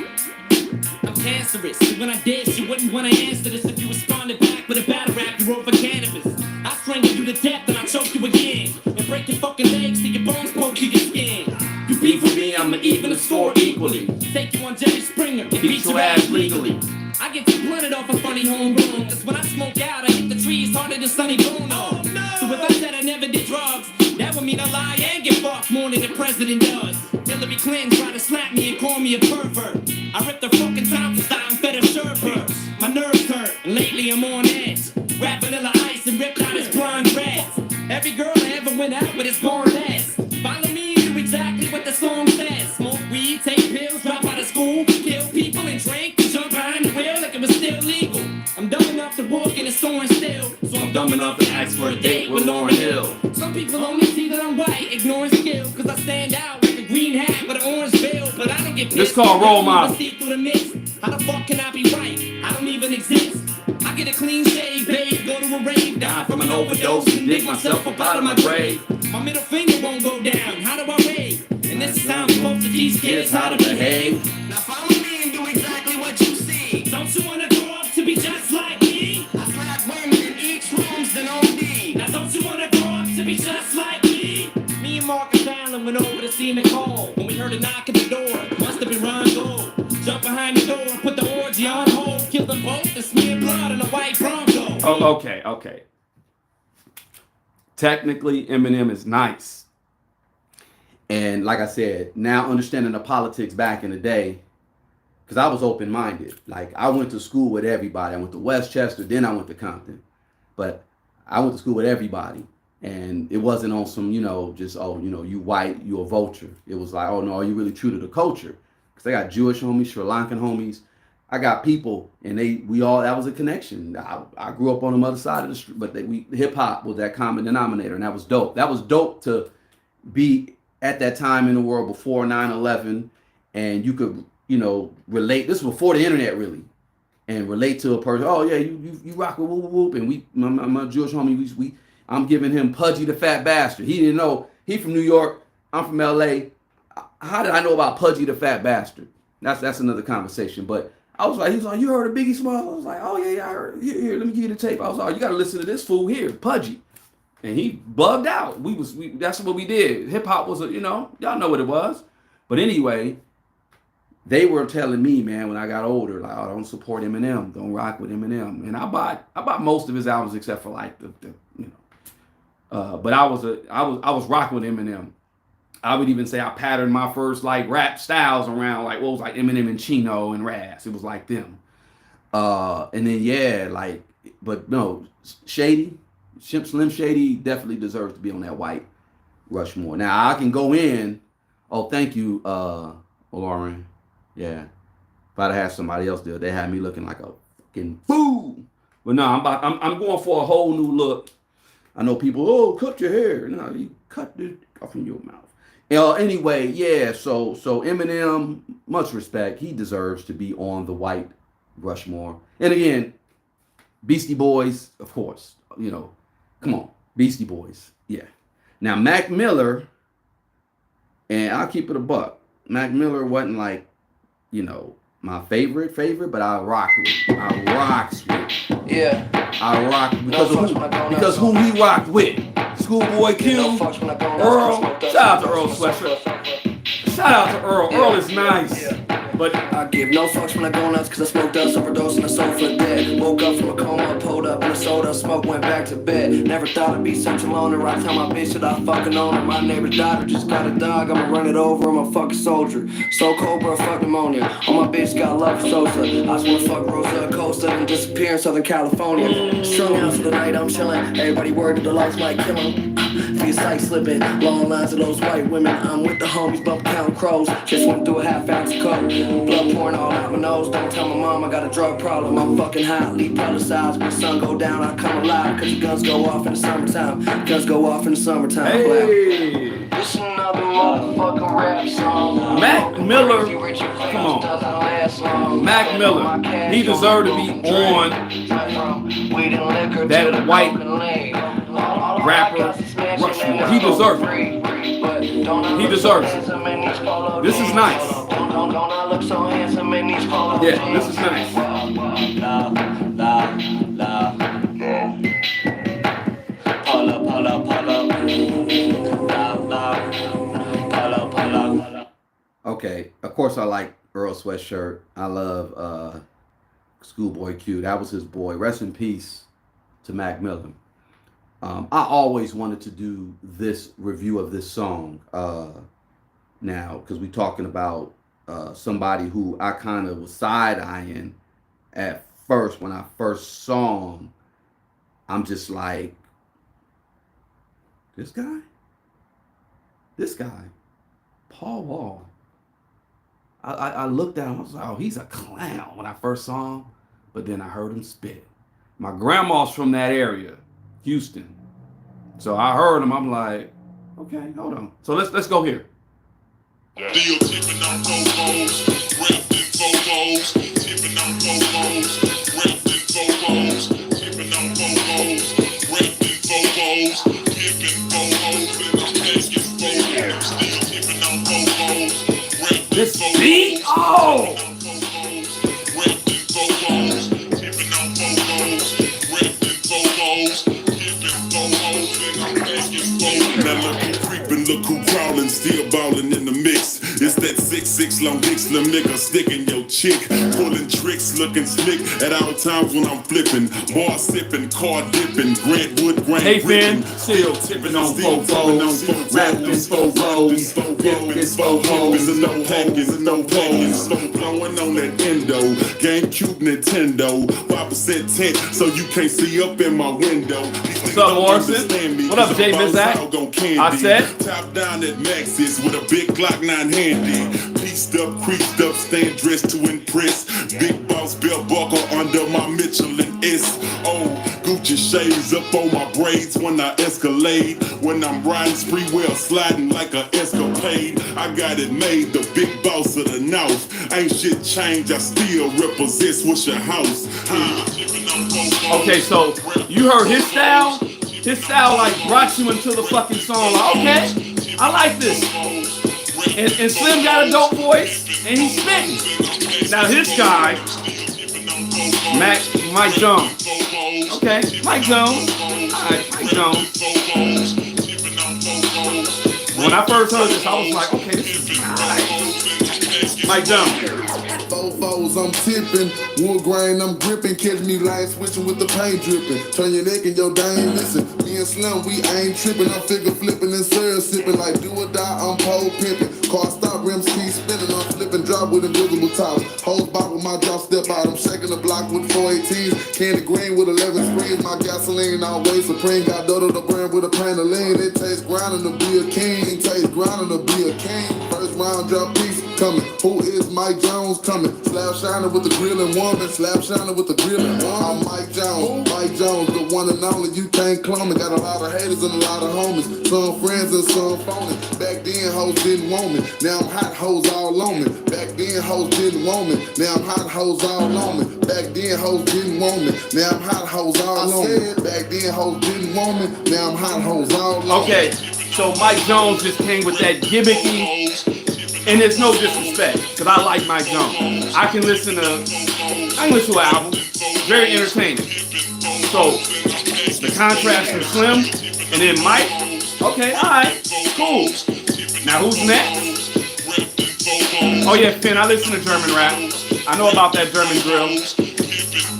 I'm cancerous. When I did, you wouldn't want to answer this if you responded back with a battle rap you wrote for cannabis. I strangle you to death and I choke you again. And break your fucking legs till your bones poke through your skin. You beef with me, I'ma even the score equally. Take you on Jerry Springer and beat your ass legally. I get too blunted off a funny homegrown. Cause when I smoke out, I hit the trees harder than Sonny Bono. Oh, no. So if I said I never did drugs, that would mean I lie and get fucked more than the president does. Hillary Clinton tried to slap me and call me a pervert. I ripped her fucking Thompson style and fed her sherbet. My nerves hurt, and lately I'm on edge. Rap Vanilla Ice and ripped out his blonde reds. Every girl I ever went out with is born less. Follow me and do exactly what the song says. Smoke weed, take pills, drop out of school, kill people and drink, and jump behind the wheel like it was still legal. I'm dumb enough to walk in a store and steal, so I'm dumb enough to ask for a date with Lauryn Hill. Some people only see that I'm white, ignoring skill, cause I stand out with a green hat with an orange veil, but I don't get pissed. This called Role Model. See through the mix. How the fuck can I be right? I don't even exist. I get a clean shave, babe, go to a rave, die from an overdose, and dig myself up out of my grave. My middle finger won't go down, how do I rave? And this is how I'm supposed to teach kids how to behave. Now follow me and do exactly what you see. Don't you wanna grow up to be just like me? I slap women in each room's an OD. Now don't you wanna grow up to be just like me? Me and Marcus Allen went over to see Nicole when we heard a knock at the door. Must have been Ron Gold. Jump behind the door and put the orgy on hold. Kill them both and smear blood on a white Bronco. Oh, okay. Technically, Eminem is nice. And like I said, now understanding the politics back in the day, because I was open-minded. Like, I went to school with everybody. I went to Westchester, then I went to Compton. But I went to school with everybody. And it wasn't on some, just, you white, you a vulture. It was like, oh, no, are you really true to the culture? Because I got Jewish homies, Sri Lankan homies. I got people, and that was a connection. I grew up on the other side of the street, but hip hop was that common denominator, and that was dope. That was dope to be at that time in the world before 9/11, and you could, relate. This was before the internet, really, and relate to a person. Oh yeah, you rock with whoop whoop, and my Jewish homie, I'm giving him Pudgy the Fat Bastard. He didn't know. He from New York. I'm from LA. How did I know about Pudgy the Fat Bastard? That's another conversation, but. He's like, you heard of Biggie Smalls? I was like, oh yeah, I heard. Here, let me give you the tape. I was like, you gotta listen to this fool here, Pudgy. And he bugged out. That's what we did. Hip hop was y'all know what it was. But anyway, they were telling me, man, when I got older, like, oh, don't support Eminem, don't rock with Eminem. And I bought most of his albums except for like but I was rocking with Eminem. I would even say I patterned my first like rap styles around like what was like Eminem and Chino and Raz. It was like them. And then like but no, Shady, Slim Shady definitely deserves to be on that White Rushmore. Now I can go in. Oh, thank you, Lauren. Yeah, if I'd have somebody else there, they had me looking like a fucking fool. But no, I'm going for a whole new look. I know people, oh, cut your hair. No, you cut it off in your mouth. Anyway, yeah. So Eminem, much respect. He deserves to be on the White Rushmore. And again, Beastie Boys, of course. You know, come on, Beastie Boys. Yeah. Now Mac Miller, and I'll keep it a buck. Mac Miller wasn't like, you know, my favorite, but I rocks with. Yeah. I rock because who he rocked with. Schoolboy Q, Earl. Shout out to Earl Sweatshirt. Shout out to Earl. Earl is nice. But I give no fucks when I go nuts, cause I smoked dust, overdose, and I sold for dead. Woke up from a coma, pulled up in a soda, smoke, went back to bed. Never thought I'd be such a loner. I tell my bitch that I fucking own her. My neighbor died, or just got a dog, I'ma run it over, I'm a fucking soldier. So Cobra, fuck pneumonia. All my bitch got love for Sosa. I just wanna fuck Rosa Acosta and disappear in Southern California. Strung out for the night, I'm chillin'. Everybody worried that the lights might kill him. Feel sight slipping, long lines of those white women. I'm with the homies, bump count crows. Just went through a half ounce of coke. Blood pouring all out my nose. Don't tell my mom I got a drug problem. I'm fucking hot, leave publicized. When the sun go down, I come alive. Cause the guns go off in the summertime. Guns go off in the summertime. hey, This another motherfucking rap song. Mac Miller, come on. Mac Miller, he deserved to be on that White Rapper Rushmore. He deserves it. He deserves it. This is nice. Yeah, this is nice. Okay, of course I like Earl Sweatshirt. I love Schoolboy Q. That was his boy. Rest in peace to Mac Miller. I always wanted to do this review of this song now, because we're talking about somebody who I kind of was side-eyeing at first. When I first saw him, I'm just like, this guy, Paul Wall. I looked at him, I was like, oh, he's a clown when I first saw him, but then I heard him spit. My grandma's from that area, Houston. So I heard him, I'm like, okay, hold on. So let's go here. Still tipping on Bobos, repping Bobos, tipping on Bobos, repping Bobos, tipping on Bobos, repping Bobos, tipping Bobos, and I'm asking Bobos, still tipping on Bobos, repping This Bobos, beat, oh! repping Bobos, tipping on Bobos, repping Bobos, tipping Bobos, and I'm asking Bobos. Now look who creeping, look who crawling, still ballin' in the mix. It's that 6'6" long dick slim nigga sticking your chick, pulling tricks, looking slick at all times when I'm flipping, bar sipping, car dipping, Grantwood, Hey, Grant Finn. still tipping on fofos, rapping fofos, dipping fofos, and no packets, and no packets, blowing on that endo, GameCube, Nintendo, 5% tint, so you can't see up in my window. What's up, Morrison? What up, Jay Mizak? I said, top down at Max's with a big Glock 9 handy. Pieced up, creased up, staying dressed to impress. Big boss belt buckle under my Michelin S.O. Gucci shades up on my braids when I escalade. When I'm riding spree wheel, sliding like a escapade. I got it made, the big boss of the North. Ain't shit changed, I still represent what's your house. okay, so you heard his style? His style like brought you into the fucking song. Like, okay, I like this. And Slim got a dope voice, and he's spitting. Now his guy, Mike Jones. Okay, Mike Jones. Alright, Mike Jones. When I first heard this, I was like, okay, this is nice. Mike Jones. Fofos, I'm tipping. Wood grain, I'm gripping. Catch me light switching with the paint dripping. Turn your neck and your dang listen. Me and Slim, we ain't tripping. I'm figure flipping and syrup sipping. Like do or die, I'm pole pimping. Car stop, rims keep spinning. I'm flipping, drop with invisible tops. Hose box with my drop, step out. I'm shaking the block with 418s. Candy green with 11 get my gasoline always supreme. Got Dodo the brand with a pan of lean. It tastes grinding to be a king. Tastes grinding to be a king. First round drop piece coming. Who is Mike Jones coming? Slap shining with the grilling woman. Slap shining with the grilling woman. I'm Mike Jones. Mike Jones, the one and only. You can't clone me. Got a lot of haters and a lot of homies. Some friends and some phony. Back then hoes didn't want me. Now I'm hot hoes all on me. Back then hoes didn't want me. Now I'm hot hoes all on me. Back then hoes didn't want me. Now I'm hot hoes all on me. Back then hoes didn't want me. Now I'm hot hoes all on me. Okay, so Mike Jones just came with that gimmicky, and there's no disrespect, because I like Mike Jones. I can listen to an album, very entertaining. So the contrast from Slim and then Mike, okay, all right, cool. Now who's next? Oh yeah, Finn, I listen to German rap. I know about that German drill.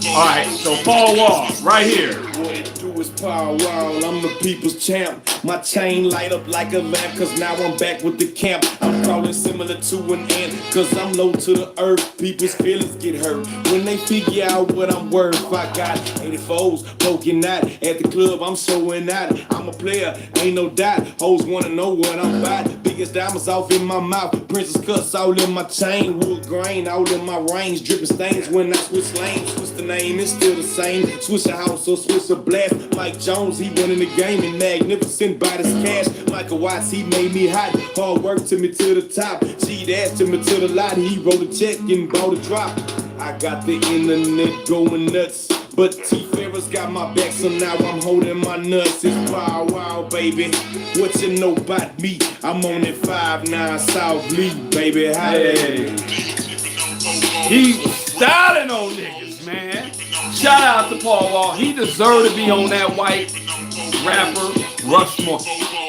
All right, so Paul Wall, right here. What it do is Power Wall, I'm the people's champ. My chain light up like a lamp, cause now I'm back with the camp. I'm crawling similar to an ant, cause I'm low to the earth. People's feelings get hurt when they figure out what I'm worth. I got 84s poking out at the club, I'm showing out. I'm a player, ain't no doubt. Hoes wanna know what I'm about. Biggest diamonds off in my mouth, princess cuts all in my chain. Wood grain all in my range, dripping stains when I switch lanes. Switch the name, it's still the same. Switch a house or switch a blast. Mike Jones, he running the game and magnificent by this cash. Michael Watts, he made me hot. Hard work to me to the top. Cheat ass to me to the lot. He wrote a check and bought a drop. I got the internet going nuts, but T-Ferris got my back, so now I'm holding my nuts. It's Power Wow, baby. What you know about me? I'm on that 5-9 South Lee, baby. Hey. He styling on niggas, man. Shout out to Paul Wall. He deserved to be on that White Rapper Rushmore.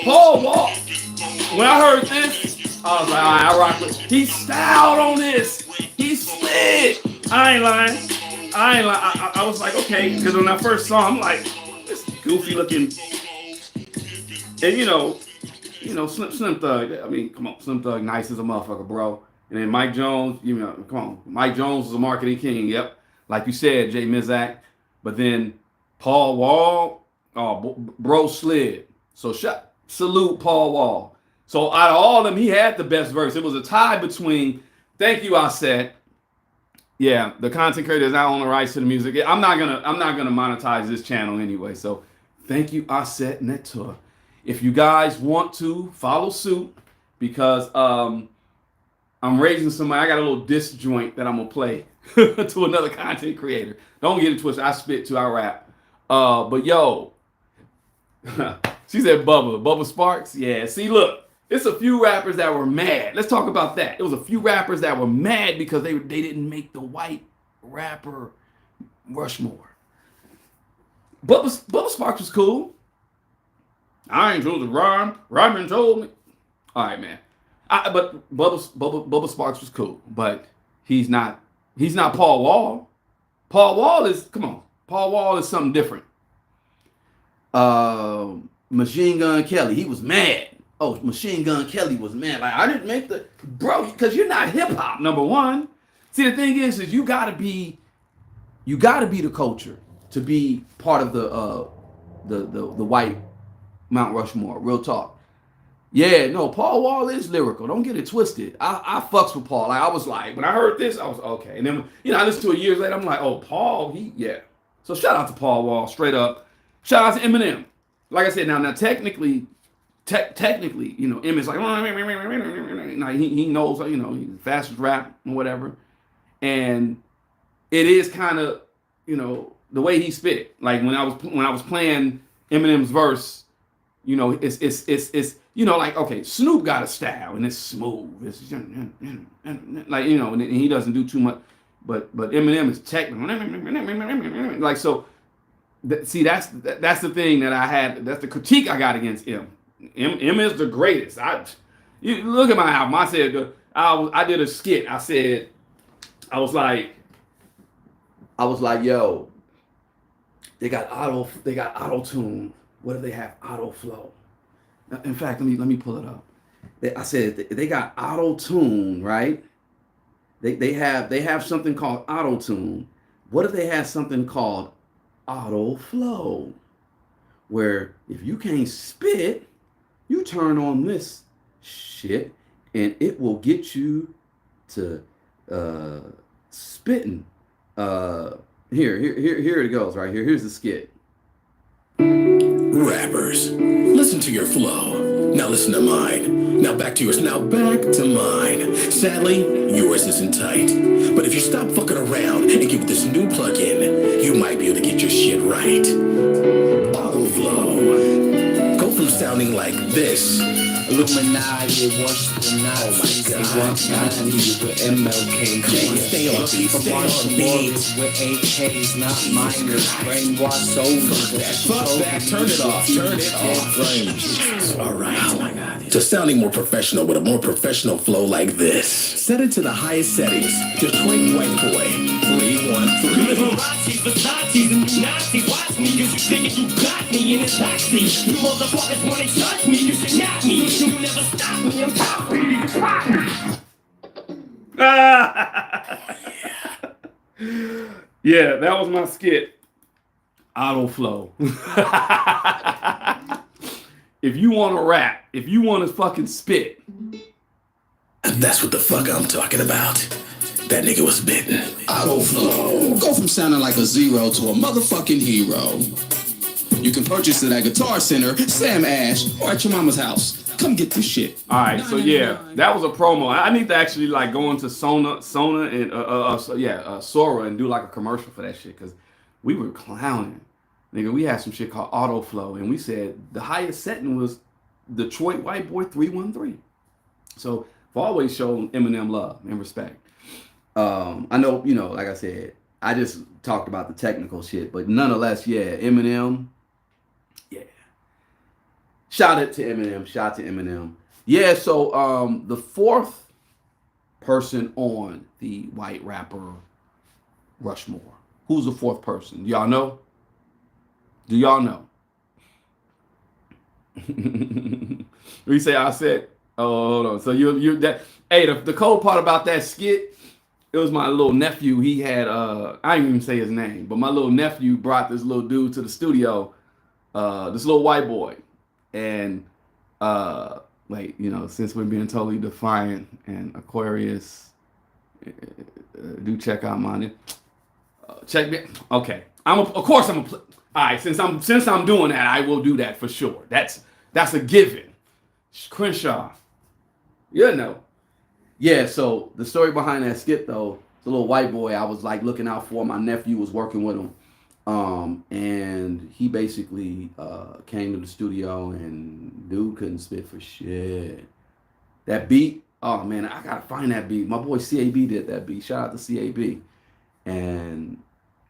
Paul Wall, when I heard this, I was like, all right, I rock with. He styled on this. He slid. I ain't lying. I was like, okay, because when I first saw him, I'm like, this goofy looking. And you know, Slim Thug. I mean, come on, Slim Thug, nice as a motherfucker, bro. And then Mike Jones, come on, Mike Jones was a marketing king. Yep. Like you said, Jay Mizak, but then Paul Wall, bro slid. So salute Paul Wall. So out of all of them, he had the best verse. It was a tie between, thank you, I said. Yeah, the content creator is not on the rights to the music. I'm not gonna monetize this channel anyway. So thank you, I said Netter. If you guys want to follow suit, because I'm raising somebody, I got a little disc joint that I'm gonna play to another content creator. Don't get it twisted. I spit too, I rap. But yo, she said Bubba Sparks. Yeah, see, look, it's a few rappers that were mad. Let's talk about that. It was a few rappers that were mad because they didn't make the White Rapper Rushmore. Bubba Sparks was cool. I ain't told the rhyme. Rhyming told me. All right, man. But Bubba Sparks was cool, but he's not Paul Wall. Paul Wall is, come on. Paul Wall is something different. Machine Gun Kelly, he was mad. Oh, Machine Gun Kelly was mad. Like, I didn't make the, bro, because you're not hip hop, number one. See, the thing is you gotta be the culture to be part of the White Mount Rushmore. Real talk. Yeah, no, Paul Wall is lyrical. Don't get it twisted. I fucks with Paul. Like, I was like, when I heard this, I was okay. And then, I listened to it years later. I'm like, oh, Paul, yeah. So shout out to Paul Wall, straight up. Shout out to Eminem. Like I said, now technically, Eminem's like, now he knows, he's the fastest rap and whatever. And it is kind of, the way he spit. Like when I was playing Eminem's verse, it's like, okay, Snoop got a style and it's smooth. It's like, and he doesn't do too much, but Eminem is technical. Like, so see, that's the thing that I had. That's the critique I got against him. M is the greatest. You look at my album. I said I did a skit. I said I was like, yo, they got auto tune. What do they have? Autoflow. In fact, let me pull it up. I said they got auto tune, right? They have something called auto tune. What if they had something called Autoflow, where if you can't spit, you turn on this shit and it will get you to spitting. Here it goes right here. Here's the skit. Rappers, listen to your flow. Now listen to mine. Now back to yours. Now back to mine. Sadly, yours isn't tight. But if you stop fucking around and give it this new plug-in, you might be able to get your shit right. Autoflow. Go from sounding like this. Illuminati, once the Nazis, Oh my God. they want 90 with MLK. Stay on beat, From stay on Rushmores beat. with AKs, not minors. Brainwashed soldiers. Fuck that. Turn it off. Turn it off. All right. Oh my God. To sounding more professional with a more professional flow like this. Set it to the highest settings. Detroit white boy. 313. Liberace, Versace, and you Nazi. Watch me, cause you thinking you got me in this backseat. You motherfuckers wanna touch me, you should not me. You never stop me, I'm Yeah, that was my skit. Autoflow. If you want to rap, if you want to fucking spit, That's what the fuck I'm talking about. That nigga was bitten. Autoflow. Go from sounding like a zero to a motherfucking hero. You can purchase it at Guitar Center, Sam Ash, or at your mama's house. Come get this shit. all right. So yeah, that was a promo. I need to actually like go into Sona and Sora and do like a commercial for that shit because we were clowning, nigga. We had some shit called Autoflow, and we said the highest setting was Detroit white boy 313. So for always showing Eminem love and respect. I know, like I said, I just talked about the technical shit, but nonetheless, yeah, Eminem. Yeah. Shout out to Eminem. Yeah, so the fourth person on the White Rapper Rushmore. Who's the fourth person? Do y'all know? Do y'all know? We say I said, oh, hold on. So you that hey, the cold part about that skit, it was my little nephew. He had I didn't even say his name, but my little nephew brought this little dude to the studio, this little white boy. And since we're being totally defiant and Aquarius, do check out mine. Check me. Okay, all right. Since I'm doing that, I will do that for sure. That's a given. Crenshaw, Yeah. So the story behind that skit though, the little white boy I was like looking out for. My nephew was working with him. And he basically came to the studio and dude couldn't spit for shit. That beat, oh man, I gotta find that beat. My boy CAB did that beat. Shout out to CAB. And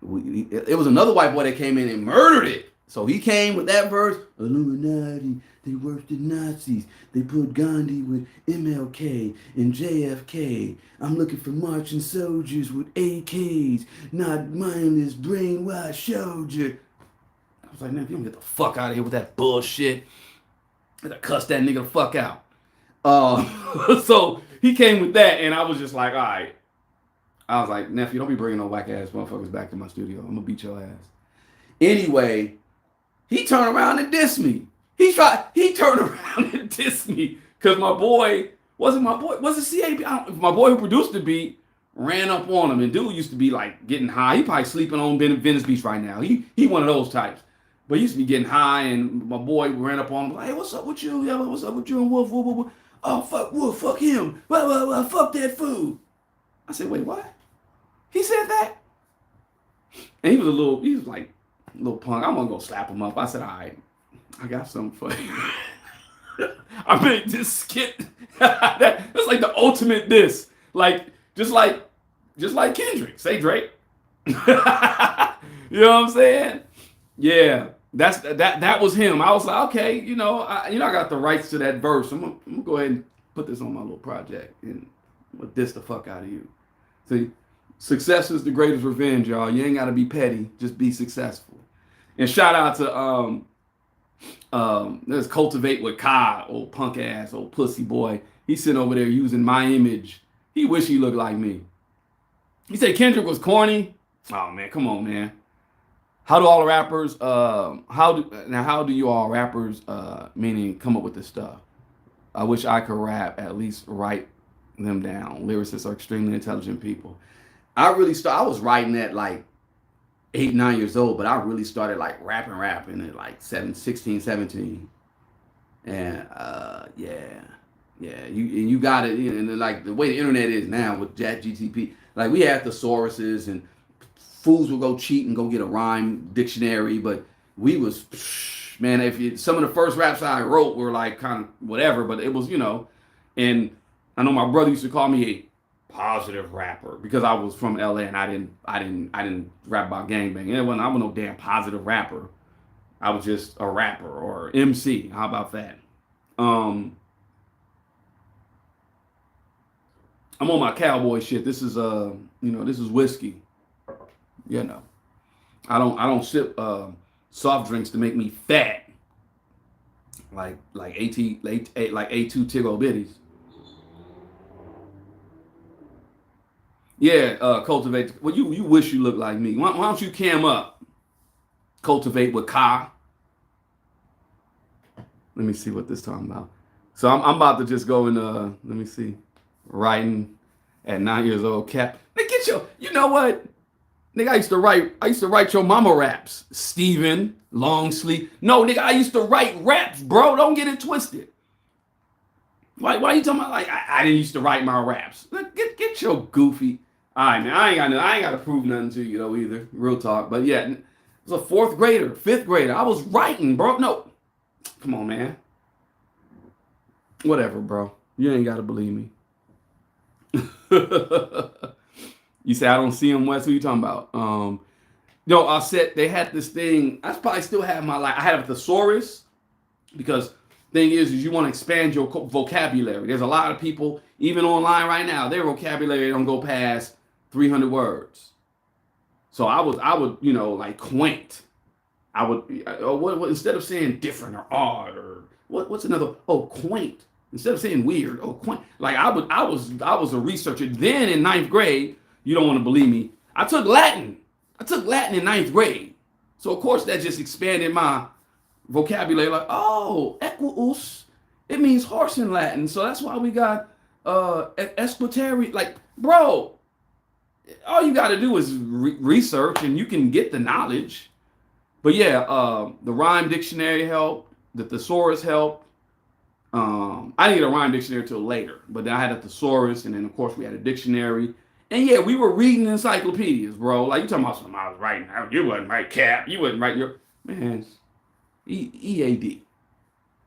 it was another white boy that came in and murdered it. So he came with that verse. Illuminati, they worked the Nazis. They put Gandhi with MLK and JFK. I'm looking for marching soldiers with AKs, not mindless brainwashed soldier. I was like, man, if you don't get the fuck out of here with that bullshit, I gotta cuss that nigga the fuck out. So he came with that, and I was just like, all right. I was like, nephew, don't be bringing no whack ass motherfuckers back to my studio. I'm gonna beat your ass. Anyway, he turned around and dissed me. He turned around and dissed me because my boy wasn't CAB. My boy who produced the beat ran up on him, and dude used to be like getting high. He probably sleeping on Venice Beach right now. He one of those types. But he used to be getting high, and my boy ran up on him like, hey, what's up with you? Yeah, what's up with you and Wolf? Oh, fuck Wolf, fuck him. Fuck that fool. I said, wait, what? He said that? And he was like a little punk. I'm gonna go slap him up. I said, all right, I got something for you. I made this skit. That's like the ultimate diss. Like, just like Kendrick. Say Drake. You know what I'm saying? Yeah. That was him. I was like, okay, I got the rights to that verse. I'm gonna go ahead and put this on my little project and I'm gonna diss the fuck out of you. See, success is the greatest revenge, y'all. You ain't gotta be petty, just be successful. And shout out to there's Cultivate with Kai, old punk ass, old pussy boy. He's sitting over there using my image. He wish he looked like me. He said Kendrick was corny. Oh man, come on, man. How do all rappers? How do you all rappers? Meaning come up with this stuff. I wish I could rap. At least write them down. Lyricists are extremely intelligent people. I was writing at like 8, 9 years old, but I really started like rapping at like 16, 17. And you got it. And like the way the internet is now with ChatGPT, like we had thesauruses and fools will go cheat and go get a rhyme dictionary, but we was man. Some of the first raps I wrote were like kind of whatever, but it was and I know my brother used to call me a positive rapper because I was from LA and I didn't rap about gangbang. I wasn't no damn positive rapper. I was just a rapper or MC. How about that? I'm on my cowboy shit. This is this is whiskey. I don't sip soft drinks to make me fat. Like A2 Tiggo Bitties. Yeah, cultivate. Well, you wish you looked like me. Why don't you cam up? Cultivate with Ka. Let me see what this talking about. So I'm about to just go and let me see. Writing at 9 years old. Cap. Nigga, you know what? Nigga, I used to write your mama raps. Steven, long sleeve. No, nigga, I used to write raps, bro. Don't get it twisted. Why you talking about like I didn't used to write my raps? Get your goofy. All right, man. I ain't got to prove nothing to you though either. Real talk. But yeah, it was a 4th grader, 5th grader. I was writing, bro. No, come on, man. Whatever, bro. You ain't got to believe me. You say I don't see him, West. Who you talking about? I said they had this thing. I probably still have my I had a thesaurus because thing is you want to expand your vocabulary. There's a lot of people even online right now. Their vocabulary don't go past 300 words. So I would like quaint. I would what instead of saying different or odd or what's another quaint. Instead of saying weird, quaint. Like I was a researcher. Then in 9th grade, you don't want to believe me, I took Latin. I took Latin in 9th grade. So of course that just expanded my vocabulary. Like, equus, it means horse in Latin. So that's why we got esquitary. Like, bro, all you got to do is research and you can get the knowledge. But yeah, the rhyme dictionary helped. The thesaurus helped. I didn't get a rhyme dictionary till later, but then I had a thesaurus, and then of course we had a dictionary. And yeah, we were reading encyclopedias, bro. Like you talking about something I was writing. You wasn't right, Cap. You wasn't right. Your man, EAD.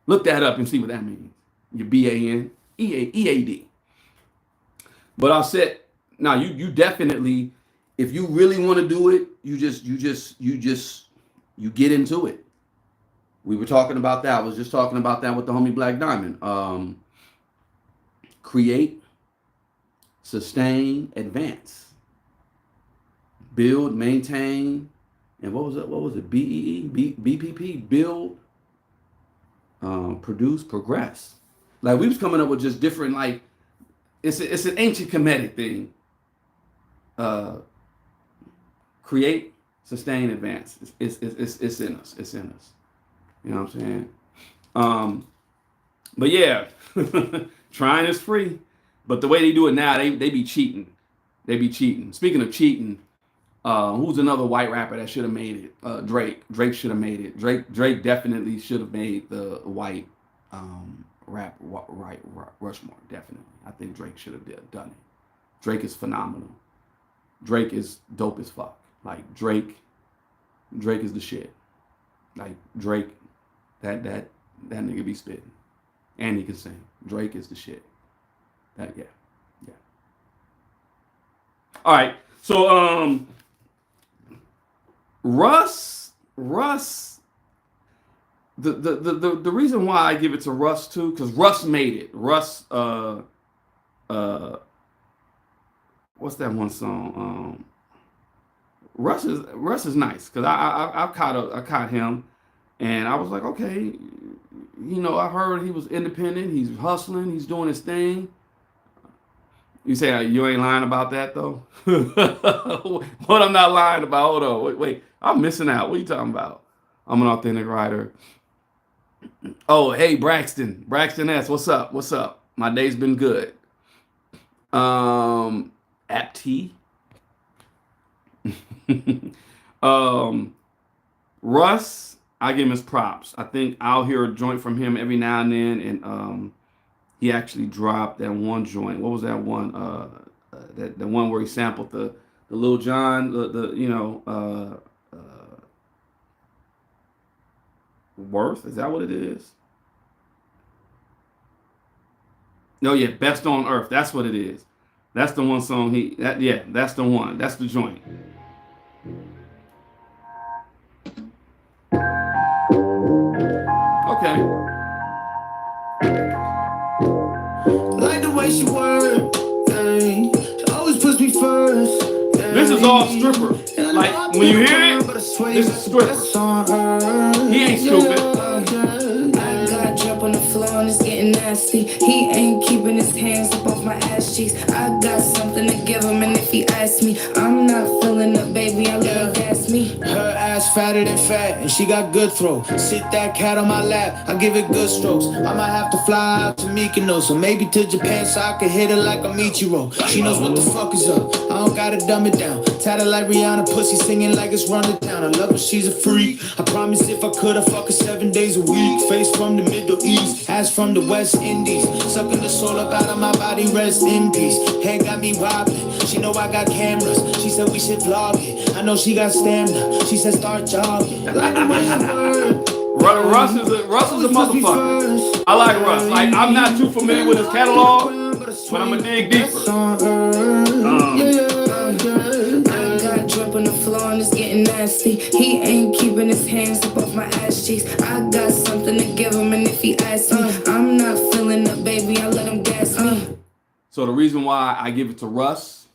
Look that up and see what that means. Your BAN, EAD. But I said, now you definitely, if you really want to do it, you get into it. We were talking about that. I was just talking about that with the homie Black Diamond. Create, sustain, advance, build, maintain, and what was it? BPP, build, produce, progress. Like we was coming up with just different, like it's an ancient Kemetic thing. Create, sustain, advance. It's in us. It's in us. You know what I'm saying? But yeah, trying is free. But the way they do it now, they be cheating. They be cheating. Speaking of cheating, who's another white rapper that should have made it? Drake. Drake should have made it. Drake definitely should have made the white Rushmore. Definitely. I think Drake should have done it. Drake is phenomenal. Drake is dope as fuck. Like Drake is the shit. Like Drake, that nigga be spitting. And he can sing. Drake is the shit. Yeah. All right. So Russ, the reason why I give it to Russ too, because Russ made it. Russ, what's that one song? Russ is nice because I caught him, and I was like, okay, I heard he was independent. He's hustling. He's doing his thing. You say you ain't lying about that though? What I'm not lying about? Hold on, wait. I'm missing out. What are you talking about? I'm an authentic writer. Oh, hey, Braxton S. What's up? What's up? My day's been good. App T. Russ, I give him his props. I think I'll hear a joint from him every now and then, and he actually dropped that one joint. What was that one? That the one where he sampled the Lil Jon, Worth. Is that what it is? No, yeah, Best on Earth. That's what it is. That's the one song that's the one. That's the joint. Okay. Like the way she work, she always puts me first. This is all stripper. Like when you hear it, this is stripper. He ain't stupid. I got drip on the floor and it's getting nasty. He ain't keeping his hands up off my ass cheeks. I got something to give him, and if he asks me, I'm not filling up, baby. I let him gas me. Her ass fatter than fat, and she got good throw. Sit that cat on my lap, I give it good strokes. I might have to fly out to Mykonos, or maybe to Japan, so I can hit her like a Michiro. She knows what the fuck is up. I don't gotta dumb it down. Tatted like Rihanna, pussy singing like it's running down. I love her, she's a freak. I promise if I could, I'd fuck her 7 days a week. Face from the Middle East, ass from the West Indies. Sucking the soul up out of my body, rest in peace. Head got me wobbling. She know I got cameras. She said we should vlog it. I know she got stamina. She said start jogging. Like the way you work. Russ is a motherfucker. I like Russ. Like I'm not too familiar with his catalog, but I'm gonna dig deeper. I got drip on the floor and it's getting nasty. He ain't keeping his hands up off my ass cheeks. I got something to give him, and if he asks me, I'm not filling up, baby. I let him gas me. So the reason why I give it to Russ,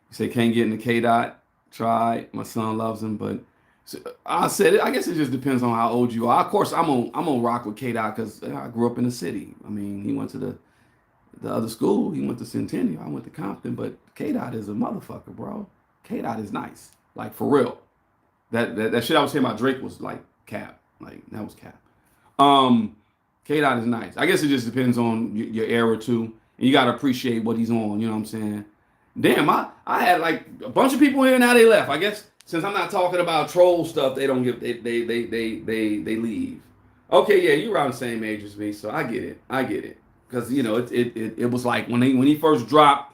you say can't get into K-Dot. Tried. My son loves him, but I said it. I guess it just depends on how old you are. Of course, I'm on rock with K-Dot because I grew up in the city. I mean, he went to the other school. He went to Centennial. I went to Compton, but K-Dot is a motherfucker, bro. K-Dot is nice, like for real. That shit I was saying about Drake was like cap, like that was cap. K-Dot is nice. I guess it just depends on your era too, and you gotta appreciate what he's on. You know what I'm saying? Damn, I had like a bunch of people here now they left. I guess since I'm not talking about troll stuff, they don't give they leave. Okay, yeah, you're around the same age as me, so I get it. Because you know it was like when he first dropped,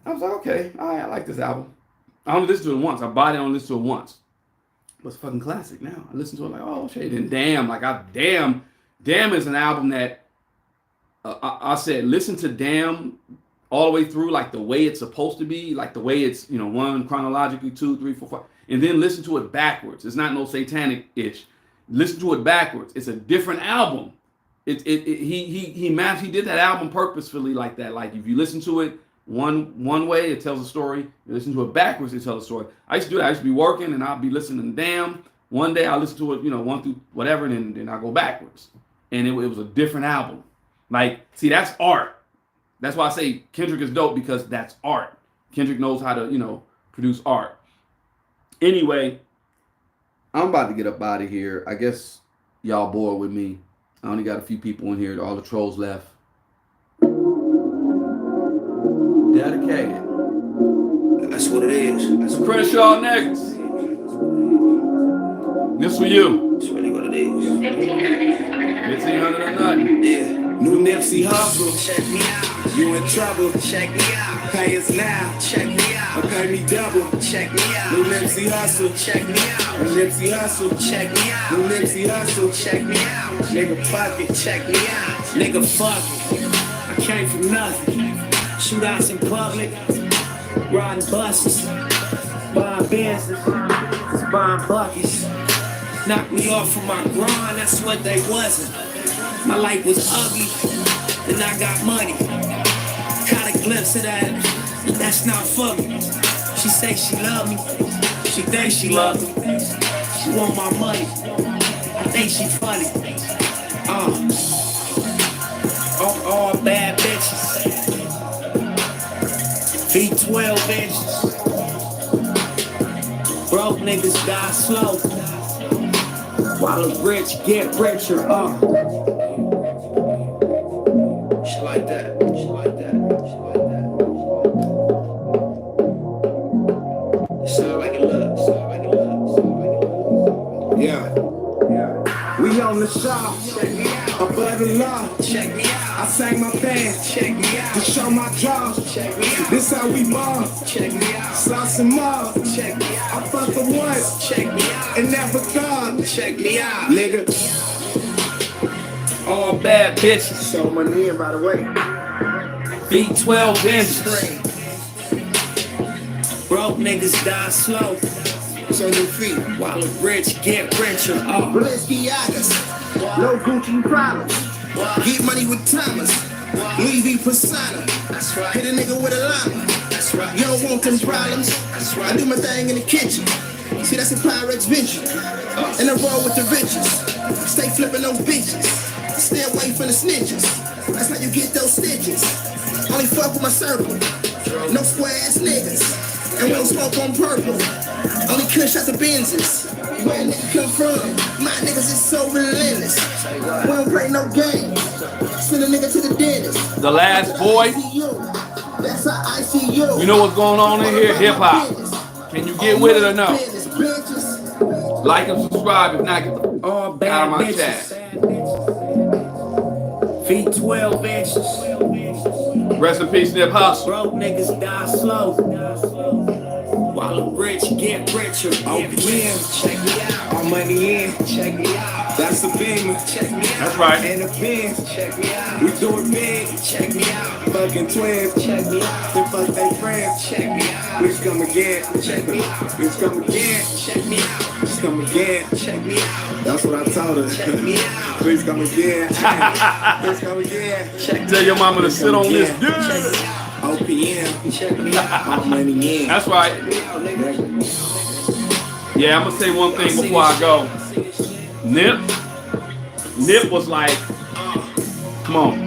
I was like, okay, all right, I like this album. I only listened to it once. I bought it, I only listened to it once. But it's fucking classic now. I listened to it like, oh shit, and Damn is an album that I said listen to Damn all the way through, like the way it's supposed to be, like the way it's, 1 chronologically, 2, 3, 4, 5, and then listen to it backwards. It's not no satanic-ish. Listen to it backwards. It's a different album. He did that album purposefully like that. Like if you listen to it one way, it tells a story. You listen to it backwards, it tells a story. I used to do that. I used to be working and I'll be listening to Damn. One day I listen to it, 1 through whatever, and then I go backwards. And it was a different album. Like, see, that's art. That's why I say Kendrick is dope, because that's art. Kendrick knows how to, produce art. Anyway, I'm about to get up out of here. I guess y'all bored with me. I only got a few people in here. All the trolls left. Dedicated. That's what it is. That's Crenshaw next. This for you. That's really what it is. 1500 or nothing. Yeah. New Nipsey Hussle. Check me out. You in trouble. Check me out. Pay us now. Check me out. Or pay me double. Check me out. New Nipsey Hussle. Check me out. New Nipsey Hussle. Check me out. New Nipsey Hussle. Check me out. Nigga fuck it. Check me out. Nigga fuck it. I came from nothing. Shootouts in public. Riding buses. Buying Benzes. Buying buckets. Knocked me off of my grind. That's what they wasn't. My life was ugly, then I got money. Caught a glimpse of that, that's not for me. She say she love me, she think she love me. She want my money, I think she funny. All bad bitches, Broke niggas die slow, while the rich get richer. Shit like that. Shit like that. Shit like that. It sound like it love. Sound like it love. Sound like it love. Yeah. We on the shop, above the law. Check me out. I sang my band, Check me out. to show my jaw. Check me out. This how we ball, Check me out. slots and more. Check me out. I fucked her once Check me out. and never thought, Check me out. nigga. All bad bitches. Show my name by the way. Feet 12 inches. Broke niggas die slow, So new feet. while the rich get richer. Balenciagas. No Gucci problems. Get money with Thomas. Louis V persona. That's right. Hit a nigga with a llama. That's right. You don't want them problems. That's right. I do my thing in the kitchen. See, that's a Pyrex venture. And I roll with the riches. Stay flipping those bitches. Stay away from the snitches. That's how you get those stitches. Only fuck with my circle. No square ass niggas. And we don't smoke on purple. Only kush out the Benzes. Where a nigga come from? My niggas is so relentless. We don't play no game. Send a nigga to the dentist. The last boy. That's how I see you. You know what's going on in here? Hip hop. Can you get with it or no? Like and subscribe. If not, get the All out bad of my bitches. chat. Feet 12 inches. Rest in peace, Nip Hussle. Broke niggas die slow, while the rich get richer. OPM, check me out. All money in, check me out. That's the Beamer, check me out. That's right. And the Benz, Check me out. we do it big. Check me out. Fucking twins, Check me out. they fuck they friends. Check me out. Bitch come again, Check me out. bitch come again, Check me out. bitch come again. Check me out. That's what I told her. Check me out. Bitch come again, bitch come again. Check me Tell your mama to sit on this. Check me Yeah. out. OPM, Check me out. all money in. That's right. Yeah, I'm gonna say one thing before I go. Nip was like, come on.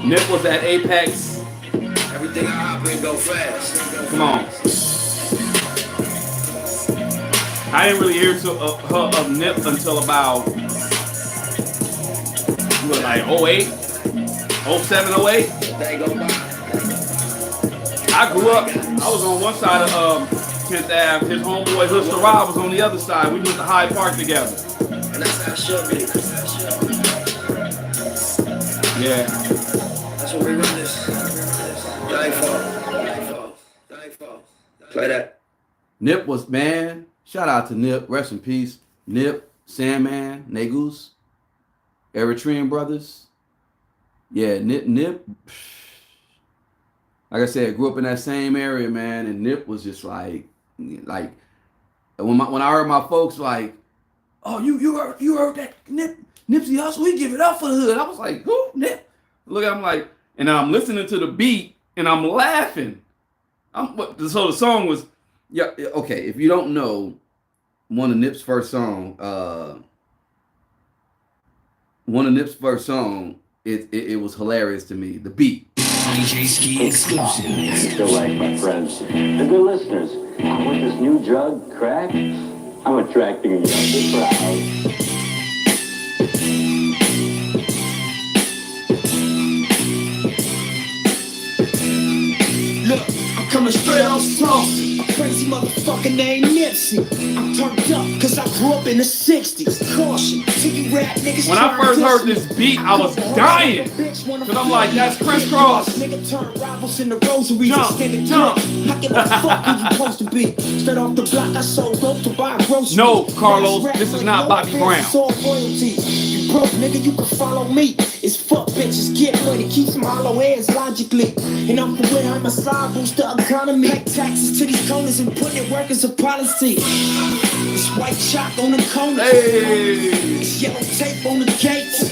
Nip was at Apex. Everything I hop in go fast. Come on. I didn't really hear of Nip until about, what, like 08, 07, 08. They go by. I grew up, I was on one side of 10th Ave. His homeboy Hustler Rob was on the other side. We went to Hyde Park together. And that's how it should be. Yeah. That's what we run this. That ain't fall. That ain't fall. Play that. Nip was, man, shout out to Nip. Rest in peace. Nip, Sandman, Negus, Eritrean brothers. Yeah, Nip. Like I said, grew up in that same area, man, and Nip was just like when I heard my folks like, oh, you heard that Nipsey Hussle, we give it up for the hood. I was like, who? Nip? Look, I'm like, and then I'm listening to the beat and I'm laughing. So the song was, yeah, okay. If you don't know, one of Nip's first song, it was hilarious to me. The beat. DJ Ski exclusive. I still like my friends. They're good listeners. With this new drug, crack, I'm attracting a younger crowd. Look, I'm coming straight off sauce. A crazy motherfucker named Nipsey. I'm turned up cause I grew up in the 60s. Caution, till you rap niggas. When I first heard this beat, I was dying. Cause I'm like, that's crisscross. Nigga turn rivals in the rosary. Jump. I give a fuck who you supposed to be. Straight off the block, I sold dope to buy groceries. No, Carlos, this is not Bobby Brown. It's all royalty. You broke, nigga, you can follow me. It's fuck bitches, get money, keep some hollow heads logically. And I'm for where I'm a side boost the economy. Pay taxes to these corners and put it work as a policy. It's white chalk on the corner. It's yellow tape on the gates.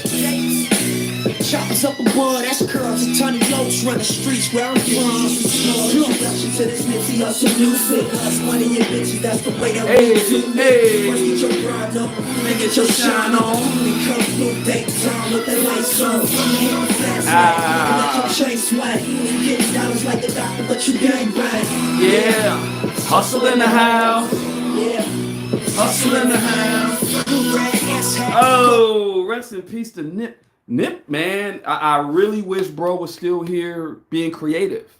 Choppers up above, that's curls. A ton of loads run the streets where I'm from. Introduction to this Nipsey Hussle music. Us money and bitches, that's the way that we do. First get your grind on, then get your shine on. Then come through daytime with the lights on. From the hair fast let your chain swag. You get dollars like the doctor, but you gang bang. Yeah. Hustle in the house. Hustle in the house. Oh, rest in peace to Nip. Nip, man, I really wish bro was still here being creative.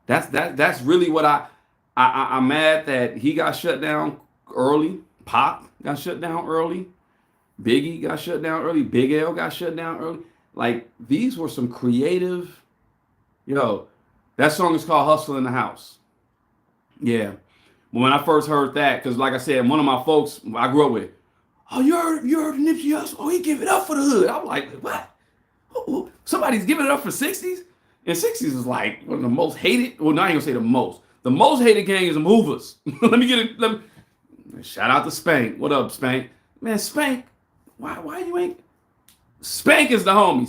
That's really what I'm mad that he got shut down early. Pop got shut down early. Biggie got shut down early. Big L got shut down early. Like, these were some creative. That song is called Hustle in the House. Yeah. When I first heard that, because like I said, one of my folks I grew up with, oh, you heard Nipsey Hussle? Oh, he give it up for the hood. I'm like, what? Somebody's giving it up for 60s? And 60s is like one of the most hated, well, not even say the most. The most hated gang is the Movers. Let me shout out to Spank. What up, Spank? Man, Spank, why you ain't? Spank is the homie.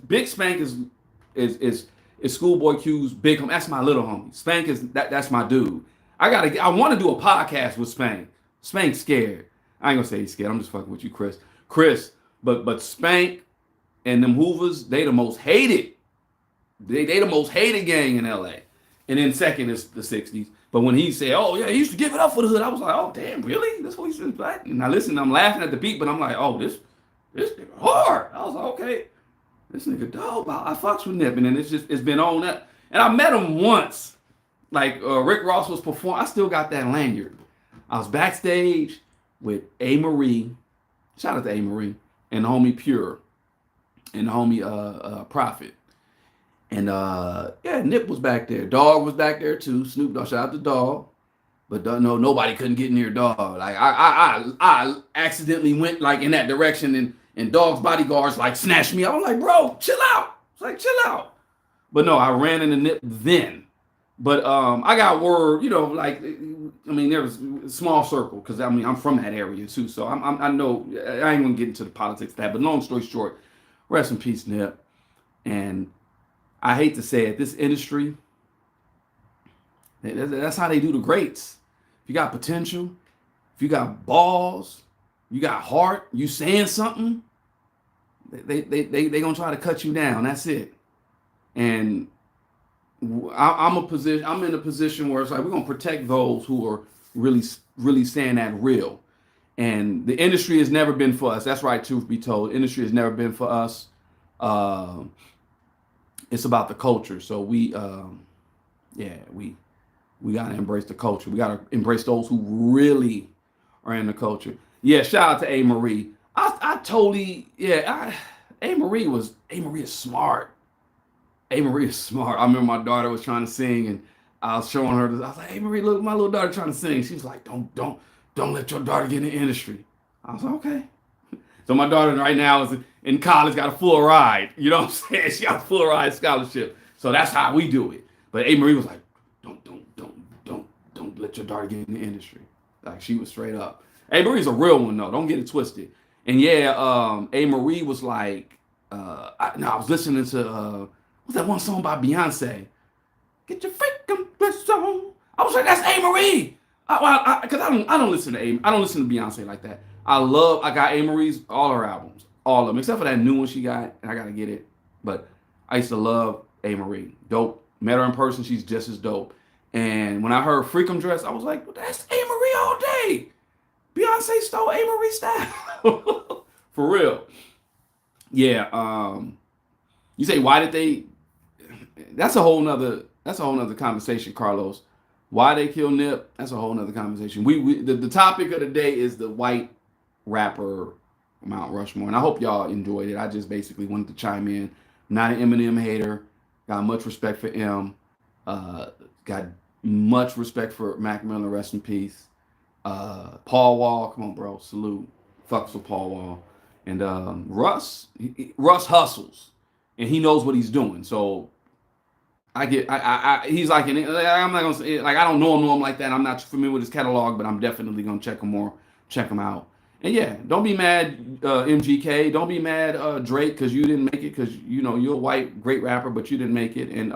Big Spank is Schoolboy Q's big homie. That's my little homie. Spank is that's my dude. I want to do a podcast with Spank. Spank's scared. I ain't gonna say he's scared. I'm just fucking with you, Chris. But Spank and them Hoovers, they the most hated. They the most hated gang in LA. And then second is the 60s. But when he said, oh yeah, he used to give it up for the hood, I was like, oh damn, really? That's what he said back. And I listen, I'm laughing at the beat, but I'm like, oh, this nigga hard. I was like, okay, this nigga dope. I fucks with Nip, and then it's been on that. And I met him once. Like Rick Ross was performing. I still got that lanyard. I was backstage with A. Marie. Shout out to A. Marie and the homie Pure and the homie Prophet. And yeah, Nip was back there. Dog was back there too. Snoop Dogg. Shout out to Dog. But no, nobody couldn't get near Dog. Like I accidentally went like in that direction, and Dog's bodyguards like snatched me. I was like, bro, chill out. It's like, chill out. But no, I ran into Nip then. But I got word, like, I mean, there was a small circle because I mean I'm from that area too, so I know I ain't gonna get into the politics of that. But long story short, rest in peace, Nip. And I hate to say it, this industry, that's how they do the greats. If you got potential, if you got balls, you got heart, you saying something, they gonna try to cut you down. That's it. And I'm in a position where it's like we're gonna protect those who are really saying that real. And the industry has never been for us. That's right, truth be told. Industry has never been for us. It's about the culture. So we gotta embrace the culture. We gotta embrace those who really are in the culture. Yeah, shout out to A. Marie. A. Marie is smart. A. Marie is smart. I remember my daughter was trying to sing, and I was showing her. I was like, "Hey, Marie, look, my little daughter trying to sing." She was like, "Don't let your daughter get in the industry." I was like, "Okay." So my daughter right now is in college, got a full ride. You know what I'm saying? She got a full ride scholarship. So that's how we do it. But A. Marie was like, "Don't let your daughter get in the industry." Like, she was straight up. A. Marie's a real one though. Don't get it twisted. And yeah, A. Marie was like, I was listening to what's that one song by Beyonce? Get your freaking dress on. I was like, that's A. Marie. Because I don't listen to I don't listen to Beyonce like that. I got A. Marie's, all her albums, all of them, except for that new one she got, and I gotta get it. But I used to love A. Marie. Dope. Met her in person, she's just as dope. And when I heard Freakum Dress, I was like, well, that's A. Marie all day. Beyonce stole A. Marie style. For real. Yeah. You say, why did they? That's a whole nother conversation, Carlos. Why they kill Nip? That's a whole nother conversation. The topic of the day is the White Rapper Mount Rushmore, and I hope y'all enjoyed it. I just basically wanted to chime in. Not an Eminem hater. Got much respect for M. Got much respect for Mac Miller. Rest in peace. Paul Wall, come on, bro. Salute. Fucks with Paul Wall. And Russ hustles, and he knows what he's doing. So he's like, I'm not gonna say, like, I don't know him like that. I'm not familiar with his catalog, but I'm definitely gonna check him out. And yeah, don't be mad, MGK. Don't be mad, Drake, because you didn't make it, because you're a white great rapper, but you didn't make it. And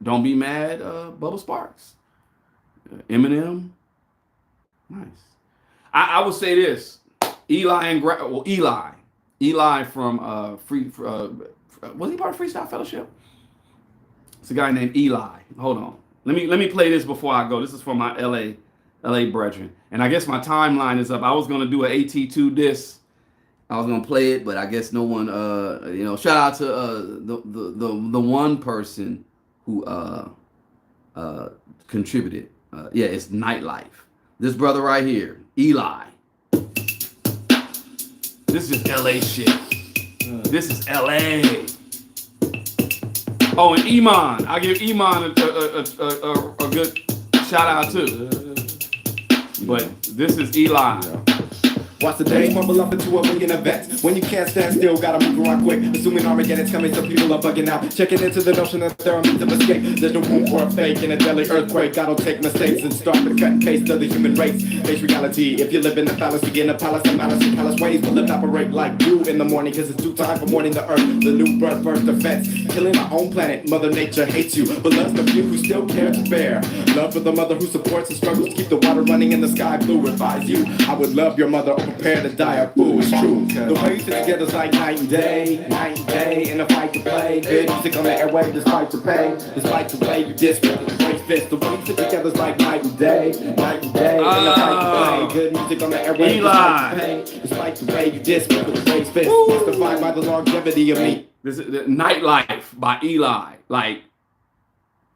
don't be mad, Bubba Sparks, Eminem. Nice. I would say this: Eli from was he part of Freestyle Fellowship? It's a guy named Eli. Hold on. Let me play this before I go. This is for my LA brethren. And I guess my timeline is up. I was gonna do an AT2 disc. I was gonna play it, but I guess no one shout out to the one person who contributed. It's Nightlife. This brother right here, Eli. This is LA shit. This is LA. Oh, and Iman. I give Iman a good shout out too. But this is Eli. Watch the day mumble up into a million events. When you can't stand still, gotta move around quick. Assuming Armageddon's coming, some people are bugging out. Checking into the notion that there are means of escape. There's no room for a fake in a deadly earthquake. I don't take mistakes and start with cut and paste of the human race. Face reality, if you live in a fallacy, in a palace of malice and callous ways, but live operate like you in the morning, cause it's due time for morning the earth. The new birth, first defense. Killing our own planet, Mother Nature hates you, but loves the few who still care to bear. Love for the mother who supports and struggles to keep the water running in the sky blue. Advise you, I would love your mother, prepare to die a fool. It's true. The way you fit together's like night and day, in a fight to play. Good music on the airway, despite the pain, despite the way you disrespect the great fist. The way you fit together's like night and day, in a fight to play. Good music on the airway, despite the pain, despite the way you disrespect the great fist. Justified by the longevity of me. This is Nightlife by Eli. Like,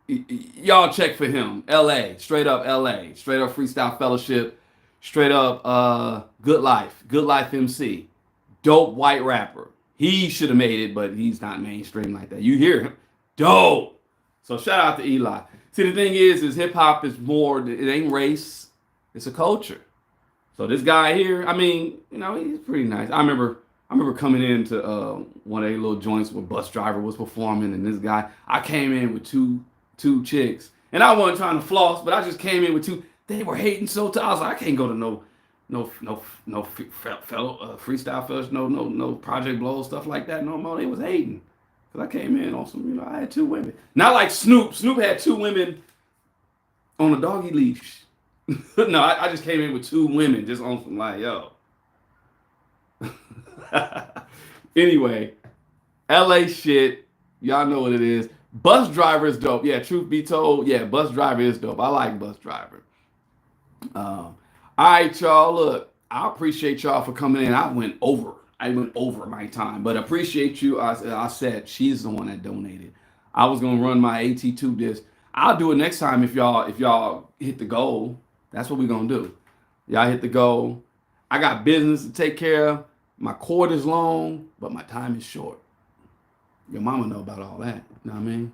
y'all check for him. LA, straight up LA, straight up Freestyle Fellowship, straight up Good Life MC, dope white rapper. He should have made it, but he's not mainstream like that. You hear him, dope. So shout out to Eli. See, the thing is hip hop is more. It ain't race, it's a culture. So this guy here, I mean, he's pretty nice. I remember coming into one of their little joints where Bus Driver was performing, and this guy, I came in with two chicks, and I wasn't trying to floss, but I just came in with two. They were hating so tough. I was like, I can't go to no freestyle fest, no Project Blow, stuff like that no more. They was hating because I came in on some, I had two women. Not like Snoop. Snoop had two women on a doggy leash. No, I just came in with two women just on some like, yo. Anyway, LA shit. Y'all know what it is. Bus Driver is dope. Yeah, truth be told, yeah, Bus Driver is dope. I like Bus Driver. All right, y'all. Look, I appreciate y'all for coming in. I went over my time, but appreciate you. I said she's the one that donated. I was gonna run my AT2 disc. I'll do it next time if y'all hit the goal. That's what we're gonna do. Y'all hit the goal. I got business to take care of. My cord is long, but my time is short. Your mama know about all that. You know what I mean?